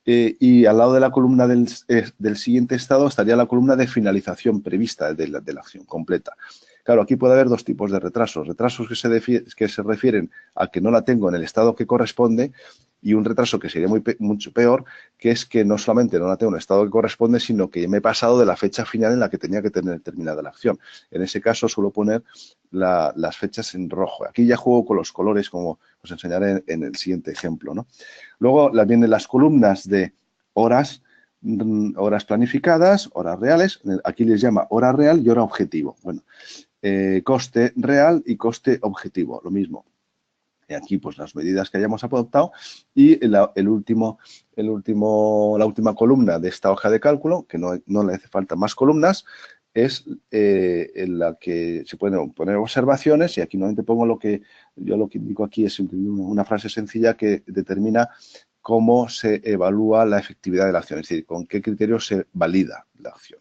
Y al lado de la columna del siguiente estado estaría la columna de finalización prevista de la acción completa. Claro, aquí puede haber dos tipos de retrasos. Retrasos que se refieren a que no la tengo en el estado que corresponde, y un retraso que sería mucho peor, que es que no solamente no la tengo en el estado que corresponde, sino que me he pasado de la fecha final en la que tenía que tener terminada la acción. En ese caso suelo poner las fechas en rojo. Aquí ya juego con los colores, como os enseñaré en el siguiente ejemplo, ¿no? Luego vienen las columnas de horas planificadas, horas reales. Aquí les llama hora real y hora objetivo. Bueno, coste real y coste objetivo, lo mismo. Y aquí, pues, las medidas que hayamos adoptado. Y la última columna de esta hoja de cálculo, que no le hace falta más columnas, es en la que se pueden poner observaciones, y aquí normalmente pongo lo que indico aquí es una frase sencilla que determina cómo se evalúa la efectividad de la acción, es decir, con qué criterios se valida la acción.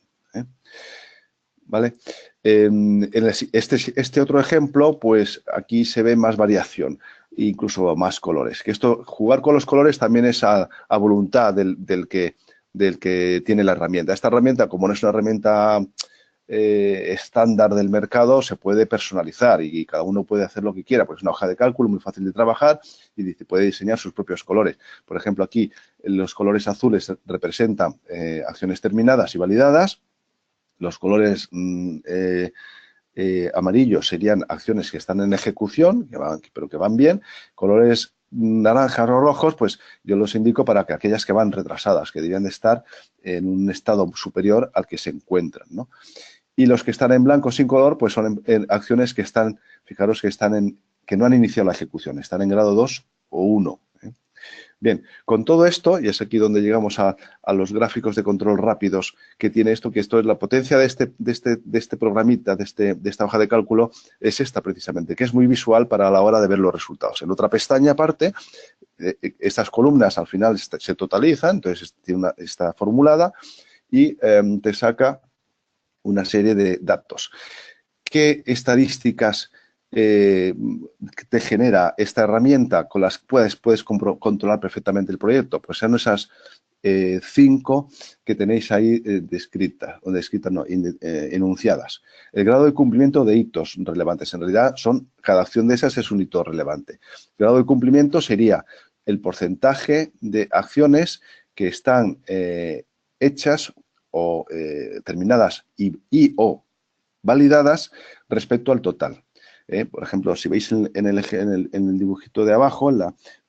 ¿Vale? Este otro ejemplo, pues aquí se ve más variación, incluso más colores. Que jugar con los colores también es a voluntad del que tiene la herramienta. Esta herramienta, como no es una herramienta estándar del mercado, se puede personalizar y cada uno puede hacer lo que quiera, pues es una hoja de cálculo muy fácil de trabajar y puede diseñar sus propios colores. Por ejemplo, aquí los colores azules representan acciones terminadas y validadas. Los colores amarillos serían acciones que están en ejecución, pero que van bien. Colores naranjas o rojos, pues yo los indico para que aquellas que van retrasadas, que deberían de estar en un estado superior al que se encuentran, ¿no? Y los que están en blanco sin color, pues son acciones que están, fijaros que no han iniciado la ejecución, están en grado 2 o 1. Bien, con todo esto, y es aquí donde llegamos a los gráficos de control rápidos que tiene esto, que esto es la potencia de este programita, de esta hoja de cálculo, es esta precisamente, que es muy visual para la hora de ver los resultados. En otra pestaña aparte, estas columnas al final se totalizan, entonces está formulada y te saca una serie de datos. ¿Qué estadísticas te genera esta herramienta con las que puedes controlar perfectamente el proyecto? Pues son esas 5 que tenéis ahí enunciadas. El grado de cumplimiento de hitos relevantes. En realidad, cada acción de esas es un hito relevante. El grado de cumplimiento sería el porcentaje de acciones que están hechas o terminadas o validadas respecto al total. Por ejemplo, si veis en el dibujito de abajo,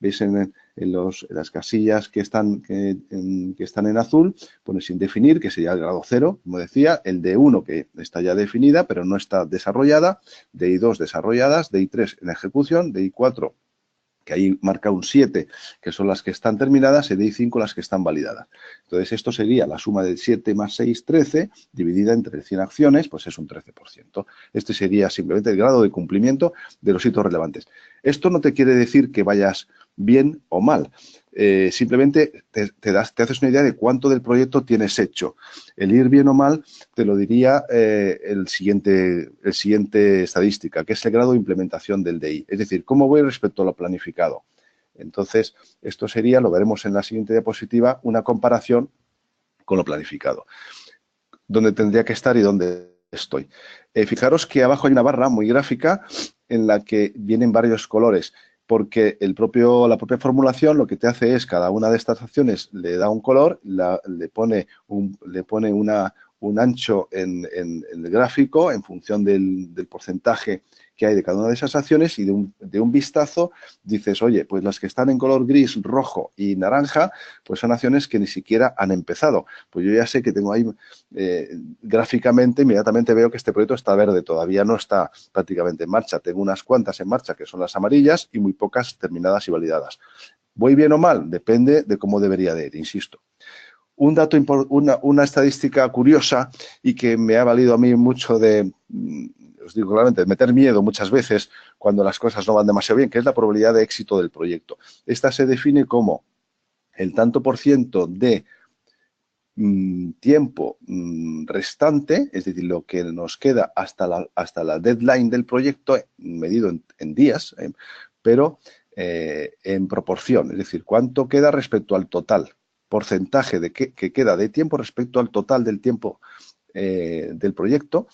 veis en las casillas que están en azul, pone sin definir, que sería el grado 0, como decía, el D1 que está ya definida, pero no está desarrollada, DI2 desarrolladas, DI3 en ejecución, DI4 que ahí marca un 7, que son las que están terminadas, y DI5 las que están validadas. Entonces, esto sería la suma de 7 más 6, 13, dividida entre 100 acciones, pues es un 13%. Este sería simplemente el grado de cumplimiento de los hitos relevantes. Esto no te quiere decir que vayas bien o mal. Simplemente te haces una idea de cuánto del proyecto tienes hecho. El ir bien o mal te lo diría el siguiente estadística, que es el grado de implementación del DI. Es decir, cómo voy respecto a lo planificado. Entonces, esto sería, lo veremos en la siguiente diapositiva, una comparación con lo planificado. Dónde tendría que estar y dónde estoy. Fijaros que abajo hay una barra muy gráfica en la que vienen varios colores, porque la propia formulación lo que te hace es cada una de estas acciones le da un color, le pone un ancho en el gráfico en función del porcentaje que hay de cada una de esas acciones y de un vistazo dices, oye, pues las que están en color gris, rojo y naranja, pues son acciones que ni siquiera han empezado. Pues yo ya sé que tengo ahí gráficamente, inmediatamente veo que este proyecto está verde, todavía no está prácticamente en marcha. Tengo unas cuantas en marcha que son las amarillas y muy pocas terminadas y validadas. ¿Voy bien o mal? Depende de cómo debería de ir, insisto. Un dato, una estadística curiosa y que me ha valido a mí mucho os digo claramente, de meter miedo muchas veces cuando las cosas no van demasiado bien, que es la probabilidad de éxito del proyecto. Esta se define como el tanto por ciento de tiempo restante, es decir, lo que nos queda hasta la deadline del proyecto, medido en días, pero en proporción, es decir, cuánto queda respecto al total, porcentaje que queda de tiempo respecto al total del tiempo del proyecto,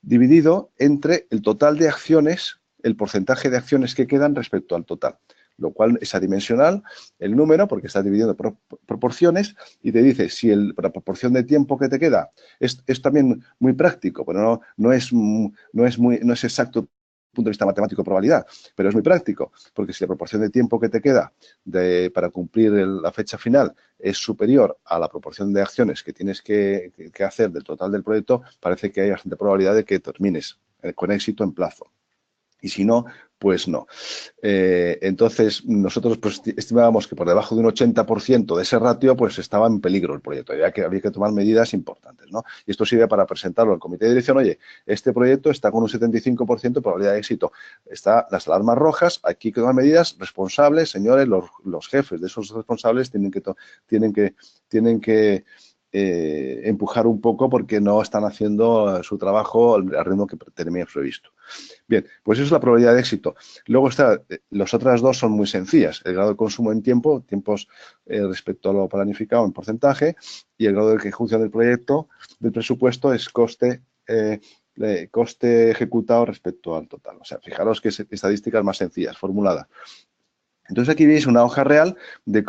dividido entre el total de acciones, el porcentaje de acciones que quedan respecto al total, lo cual es adimensional el número porque está dividiendo por proporciones y te dice si la proporción de tiempo que te queda es también muy práctico, pero no es exacto desde el punto de vista matemático de probabilidad, pero es muy práctico, porque si la proporción de tiempo que te queda para cumplir la fecha final es superior a la proporción de acciones que tienes que hacer del total del proyecto, parece que hay bastante probabilidad de que termines con éxito en plazo. Y si no, pues no. Entonces, nosotros pues, estimábamos que por debajo de un 80% de ese ratio, pues estaba en peligro el proyecto. Había que tomar medidas importantes, ¿no? Y esto sirve para presentarlo al comité de dirección. Oye, este proyecto está con un 75% de probabilidad de éxito. Están las alarmas rojas, aquí hay que tomar medidas responsables. Señores, los jefes de esos responsables tienen que empujar un poco porque no están haciendo su trabajo al ritmo que teníamos previsto. Bien, pues eso es la probabilidad de éxito. Luego las otras dos son muy sencillas. El grado de consumo en tiempos respecto a lo planificado en porcentaje, y el grado de ejecución del proyecto, del presupuesto, es coste ejecutado respecto al total. O sea, fijaros que es estadísticas más sencillas, formuladas. Entonces aquí veis una hoja real de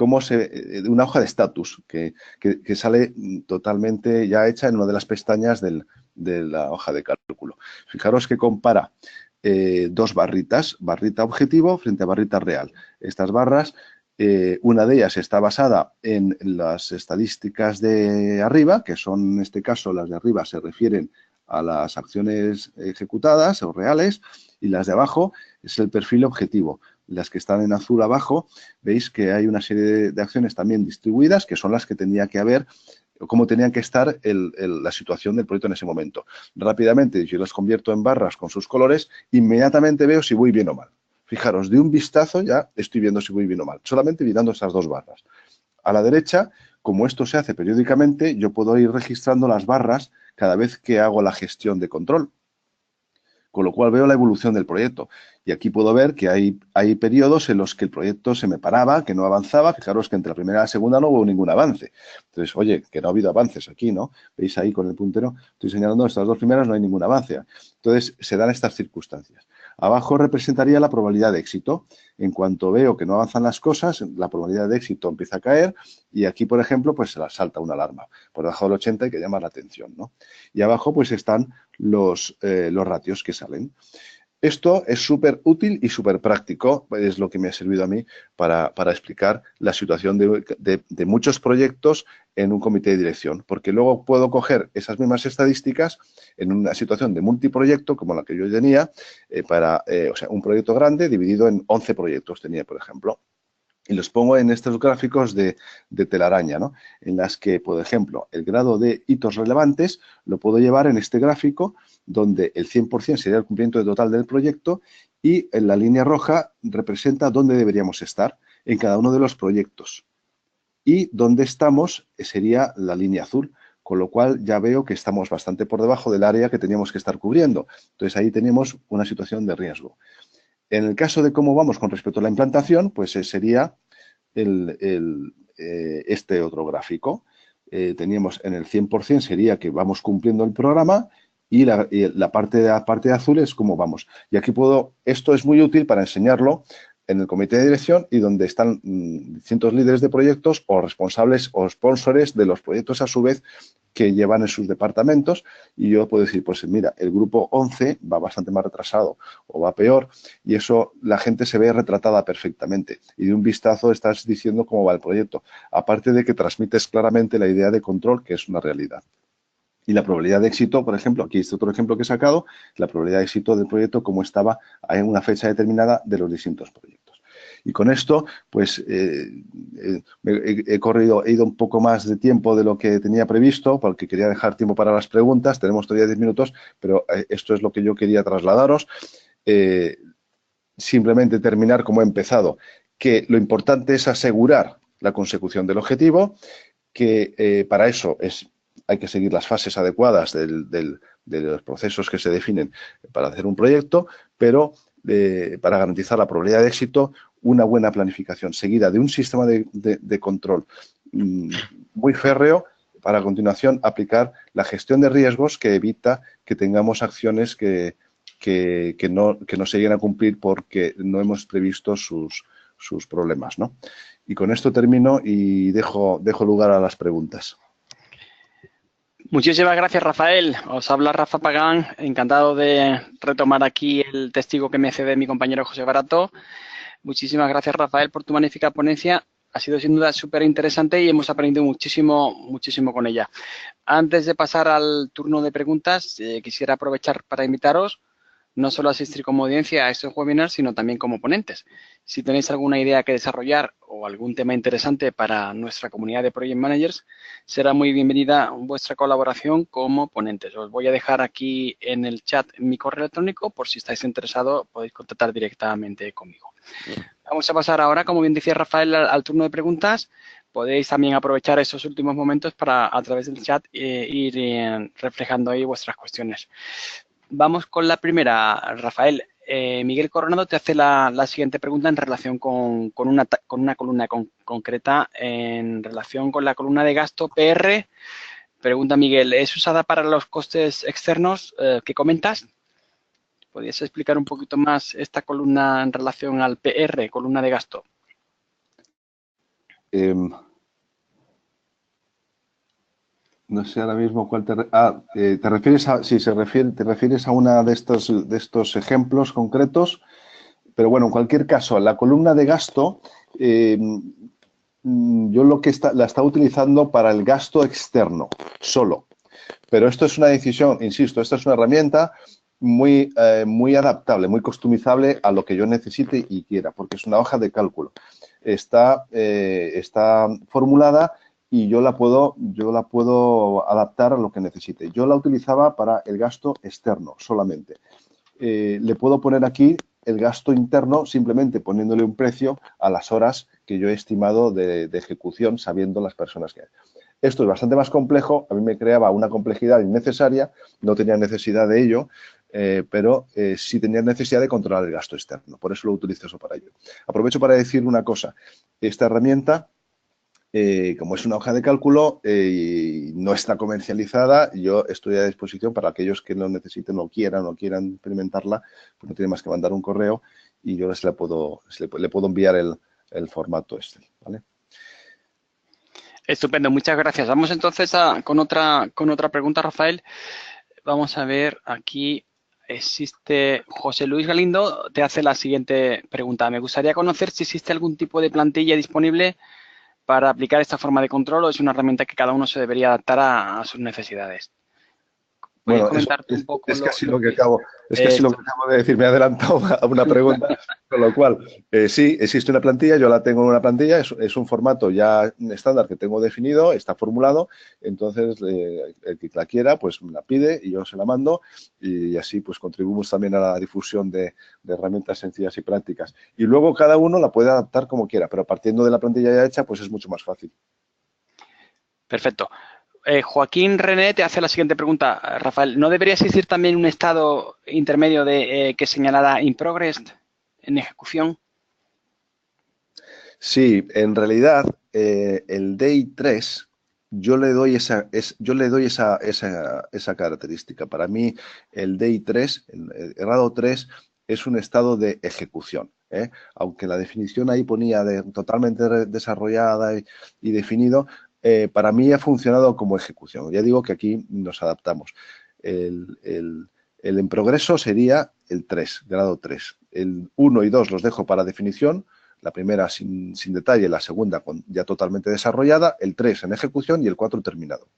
una hoja de estatus que sale totalmente ya hecha en una de las pestañas de la hoja de cálculo. Fijaros que compara dos barritas, barrita objetivo frente a barrita real. Estas barras, una de ellas está basada en las estadísticas de arriba, que son en este caso las de arriba se refieren a las acciones ejecutadas o reales, y las de abajo es el perfil objetivo. Las que están en azul abajo, veis que hay una serie de acciones también distribuidas, que son las que tenía que haber, o cómo tenían que estar la situación del proyecto en ese momento. Rápidamente, yo las convierto en barras con sus colores, inmediatamente veo si voy bien o mal. Fijaros, de un vistazo ya estoy viendo si voy bien o mal, solamente mirando esas dos barras. A la derecha, como esto se hace periódicamente, yo puedo ir registrando las barras cada vez que hago la gestión de control, con lo cual veo la evolución del proyecto. Y aquí puedo ver que hay periodos en los que el proyecto se me paraba, que no avanzaba. Fijaros que entre la primera y la segunda no hubo ningún avance. Entonces, oye, que no ha habido avances aquí, ¿no? Veis ahí con el puntero, estoy señalando estas dos primeras, no hay ningún avance. Entonces, se dan estas circunstancias. Abajo representaría la probabilidad de éxito. En cuanto veo que no avanzan las cosas, la probabilidad de éxito empieza a caer y aquí, por ejemplo, pues se salta una alarma. Por debajo del 80 hay que llamar la atención, ¿no? Y abajo, pues están los ratios que salen. Esto es súper útil y súper práctico, es lo que me ha servido a mí para explicar la situación de muchos proyectos en un comité de dirección, porque luego puedo coger esas mismas estadísticas en una situación de multiproyecto, como la que yo tenía, o sea, un proyecto grande dividido en 11 proyectos tenía, por ejemplo. Y los pongo en estos gráficos de telaraña, ¿no? En las que, por ejemplo, el grado de hitos relevantes lo puedo llevar en este gráfico, donde el 100% sería el cumplimiento total del proyecto y en la línea roja representa dónde deberíamos estar. en cada uno de los proyectos. Y donde estamos sería la línea azul, con lo cual ya veo que estamos bastante por debajo del área que teníamos que estar cubriendo. Entonces, ahí tenemos una situación de riesgo. En el caso de cómo vamos con respecto a la implantación, pues sería este otro gráfico. Teníamos en el 100% sería que vamos cumpliendo el programa y la parte azul es cómo vamos. Y aquí esto es muy útil para enseñarlo en el comité de dirección y donde están distintos líderes de proyectos o responsables o sponsores de los proyectos a su vez que llevan en sus departamentos, y yo puedo decir, pues mira, el grupo 11 va bastante más retrasado o va peor, y eso la gente se ve retratada perfectamente y de un vistazo estás diciendo cómo va el proyecto, aparte de que transmites claramente la idea de control, que es una realidad. Y la probabilidad de éxito, por ejemplo, aquí este otro ejemplo que he sacado, la probabilidad de éxito del proyecto como estaba en una fecha determinada de los distintos proyectos. Y con esto, pues, he ido un poco más de tiempo de lo que tenía previsto, porque quería dejar tiempo para las preguntas. Tenemos todavía 10 minutos, pero esto es lo que yo quería trasladaros. Simplemente terminar como he empezado, que lo importante es asegurar la consecución del objetivo, que para eso hay que seguir las fases adecuadas de los procesos que se definen para hacer un proyecto, pero para garantizar la probabilidad de éxito, una buena planificación seguida de un sistema de control muy férreo para a continuación aplicar la gestión de riesgos que evita que tengamos acciones que no se lleguen a cumplir porque no hemos previsto sus problemas, ¿no? Y con esto termino y dejo lugar a las preguntas. Muchísimas gracias, Rafael. Os habla Rafa Pagán. Encantado de retomar aquí el testigo que me cede mi compañero José Barato. Muchísimas gracias, Rafael, por tu magnífica ponencia. Ha sido sin duda súper interesante y hemos aprendido muchísimo con ella. Antes de pasar al turno de preguntas, quisiera aprovechar para invitaros no solo a asistir como audiencia a estos webinars, sino también como ponentes. Si tenéis alguna idea que desarrollar o algún tema interesante para nuestra comunidad de Project Managers, será muy bienvenida vuestra colaboración como ponentes. Os voy a dejar aquí en el chat mi correo electrónico por si estáis interesados, podéis contactar directamente conmigo. Vamos a pasar ahora, como bien decía Rafael, al turno de preguntas. Podéis también aprovechar esos últimos momentos para, a través del chat, ir reflejando ahí vuestras cuestiones. Vamos con la primera, Rafael. Miguel Coronado te hace la siguiente pregunta en relación con una columna concreta, en relación con la columna de gasto PR. Pregunta Miguel, ¿es usada para los costes externos que comentas? ¿Podrías explicar un poquito más esta columna en relación al PR, columna de gasto? No sé ahora mismo cuál te refieres a, sí, te refieres a una de estos ejemplos concretos, pero bueno, en cualquier caso, la columna de gasto, yo la estaba utilizando para el gasto externo, solo. Pero esto es una decisión, insisto, esta es una herramienta muy adaptable, muy customizable a lo que yo necesite y quiera, porque es una hoja de cálculo. Está formulada y yo la puedo adaptar a lo que necesite. Yo la utilizaba para el gasto externo solamente. Le puedo poner aquí el gasto interno simplemente poniéndole un precio a las horas que yo he estimado de ejecución, sabiendo las personas que hay. Esto es bastante más complejo, a mí me creaba una complejidad innecesaria, no tenía necesidad de ello, pero sí tenía necesidad de controlar el gasto externo. Por eso lo utilizo eso para ello. Aprovecho para decir una cosa. Esta herramienta, como es una hoja de cálculo y no está comercializada, yo estoy a disposición para aquellos que lo necesiten o quieran implementarla, pues no tienen más que mandar un correo y yo le puedo enviar el formato este, ¿vale? Estupendo, muchas gracias. Vamos entonces con otra pregunta, Rafael. Vamos a ver, aquí existe José Luis Galindo, te hace la siguiente pregunta. Me gustaría conocer si existe algún tipo de plantilla disponible para aplicar esta forma de control o es una herramienta que cada uno se debería adaptar a sus necesidades. ¿Puedes Bueno, comentarte un poco es casi lo que acabo de decir. Me he adelantado a una pregunta. Con lo cual, sí, existe una plantilla, yo la tengo en una plantilla, es un formato ya estándar que tengo definido, está formulado, entonces el que la quiera, pues me la pide y yo se la mando y así pues contribuimos también a la difusión de herramientas sencillas y prácticas. Y luego cada uno la puede adaptar como quiera, pero partiendo de la plantilla ya hecha, pues es mucho más fácil. Perfecto. Joaquín René te hace la siguiente pregunta. Rafael, ¿no debería existir también un estado intermedio que señalara in progress, en ejecución? Sí, en realidad el Day 3 yo le doy esa característica. Para mí el Day 3, el grado 3, es un estado de ejecución. Aunque la definición ahí ponía totalmente desarrollada y definido, para mí ha funcionado como ejecución. Ya digo que aquí nos adaptamos. El en progreso sería el 3, grado 3. El 1 y 2 los dejo para definición, la primera sin detalle, la segunda ya totalmente desarrollada, el 3 en ejecución y el 4 terminado.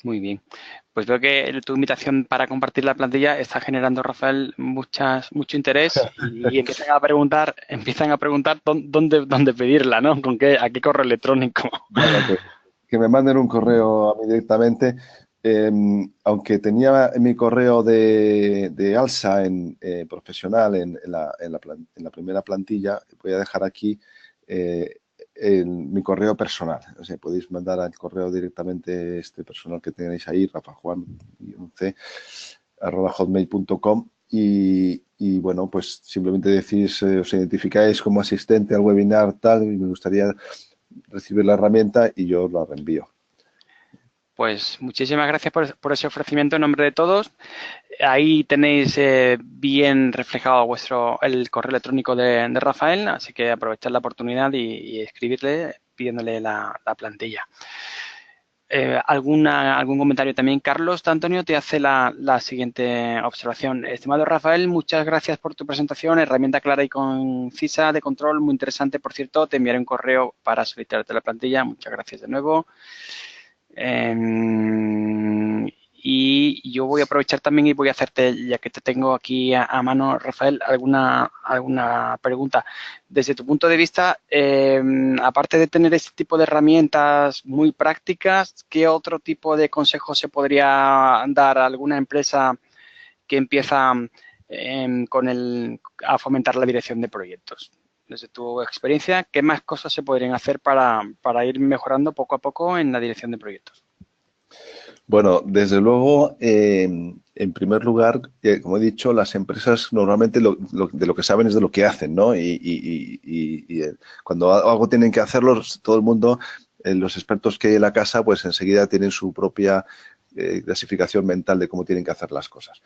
Muy bien. Pues veo que tu invitación para compartir la plantilla está generando, Rafael, mucho interés y empiezan a preguntar dónde pedirla, ¿no? ¿A qué correo electrónico? Bueno, que me manden un correo a mí directamente. Aunque tenía mi correo de Alsa profesional en la primera plantilla, voy a dejar aquí mi correo personal. O sea, podéis mandar al correo directamente este personal que tenéis ahí, rafajuan.hotmail.com y bueno, pues simplemente decís, os identificáis como asistente al webinar tal y me gustaría recibir la herramienta y yo la reenvío. Pues muchísimas gracias por ese ofrecimiento en nombre de todos. Ahí tenéis bien reflejado el correo electrónico de Rafael, así que aprovechad la oportunidad y escribirle pidiéndole la plantilla. ¿Algún comentario también? Carlos de Antonio te hace la siguiente observación. Estimado Rafael, muchas gracias por tu presentación. Herramienta clara y concisa de control, muy interesante. Por cierto, te enviaré un correo para solicitarte la plantilla. Muchas gracias de nuevo. Y yo voy a aprovechar también y voy a hacerte, ya que te tengo aquí a mano, Rafael, alguna pregunta. Desde tu punto de vista, aparte de tener este tipo de herramientas muy prácticas, ¿qué otro tipo de consejo se podría dar a alguna empresa que empieza a fomentar la dirección de proyectos? Desde tu experiencia, ¿qué más cosas se podrían hacer para ir mejorando poco a poco en la dirección de proyectos? Bueno, desde luego, en primer lugar, como he dicho, las empresas normalmente de lo que saben es de lo que hacen, ¿no? Y cuando algo tienen que hacerlo, todo el mundo, los expertos que hay en la casa, pues enseguida tienen su propia clasificación mental de cómo tienen que hacer las cosas.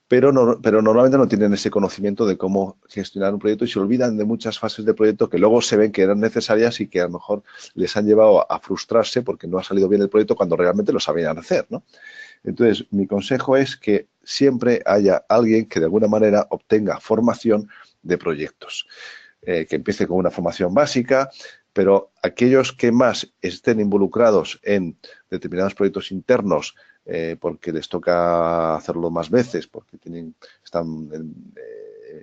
Pero normalmente no tienen ese conocimiento de cómo gestionar un proyecto y se olvidan de muchas fases de proyecto que luego se ven que eran necesarias y que a lo mejor les han llevado a frustrarse porque no ha salido bien el proyecto cuando realmente lo sabían hacer, ¿no? Entonces, mi consejo es que siempre haya alguien que de alguna manera obtenga formación de proyectos, que empiece con una formación básica, pero aquellos que más estén involucrados en determinados proyectos internos, porque les toca hacerlo más veces, porque están en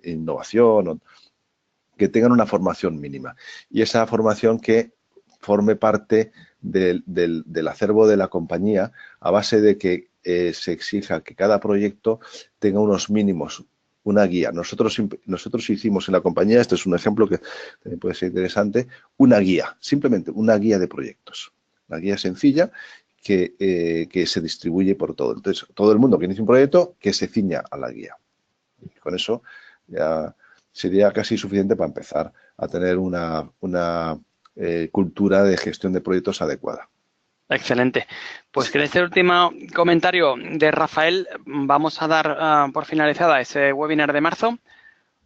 innovación, que tengan una formación mínima. Y esa formación que forme parte del acervo de la compañía a base de que se exija que cada proyecto tenga unos mínimos, una guía. Nosotros hicimos en la compañía, este es un ejemplo que también puede ser interesante, una guía, simplemente una guía de proyectos. Una guía sencilla que se distribuye por todo. Entonces, todo el mundo que inicie un proyecto, que se ciña a la guía. Y con eso ya sería casi suficiente para empezar a tener una cultura de gestión de proyectos adecuada. Excelente. Pues con este último comentario de Rafael vamos a dar por finalizada ese webinar de marzo.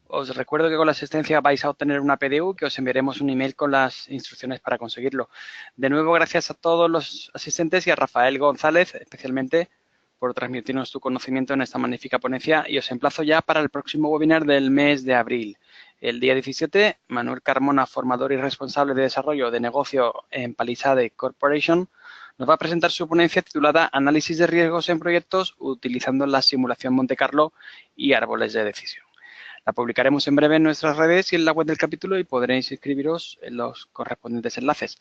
Os recuerdo que con la asistencia vais a obtener una PDU que os enviaremos un email con las instrucciones para conseguirlo. De nuevo, gracias a todos los asistentes y a Rafael González, especialmente por transmitirnos tu conocimiento en esta magnífica ponencia y os emplazo ya para el próximo webinar del mes de abril. El día 17, Manuel Carmona, formador y responsable de desarrollo de negocio en Palisade Corporation, nos va a presentar su ponencia titulada Análisis de riesgos en proyectos utilizando la simulación Monte Carlo y árboles de decisión. La publicaremos en breve en nuestras redes y en la web del capítulo y podréis inscribiros en los correspondientes enlaces.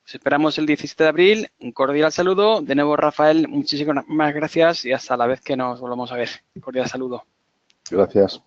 Os esperamos el 17 de abril. Un cordial saludo. De nuevo, Rafael, muchísimas gracias y hasta la vez que nos volvamos a ver. Un cordial saludo. Gracias.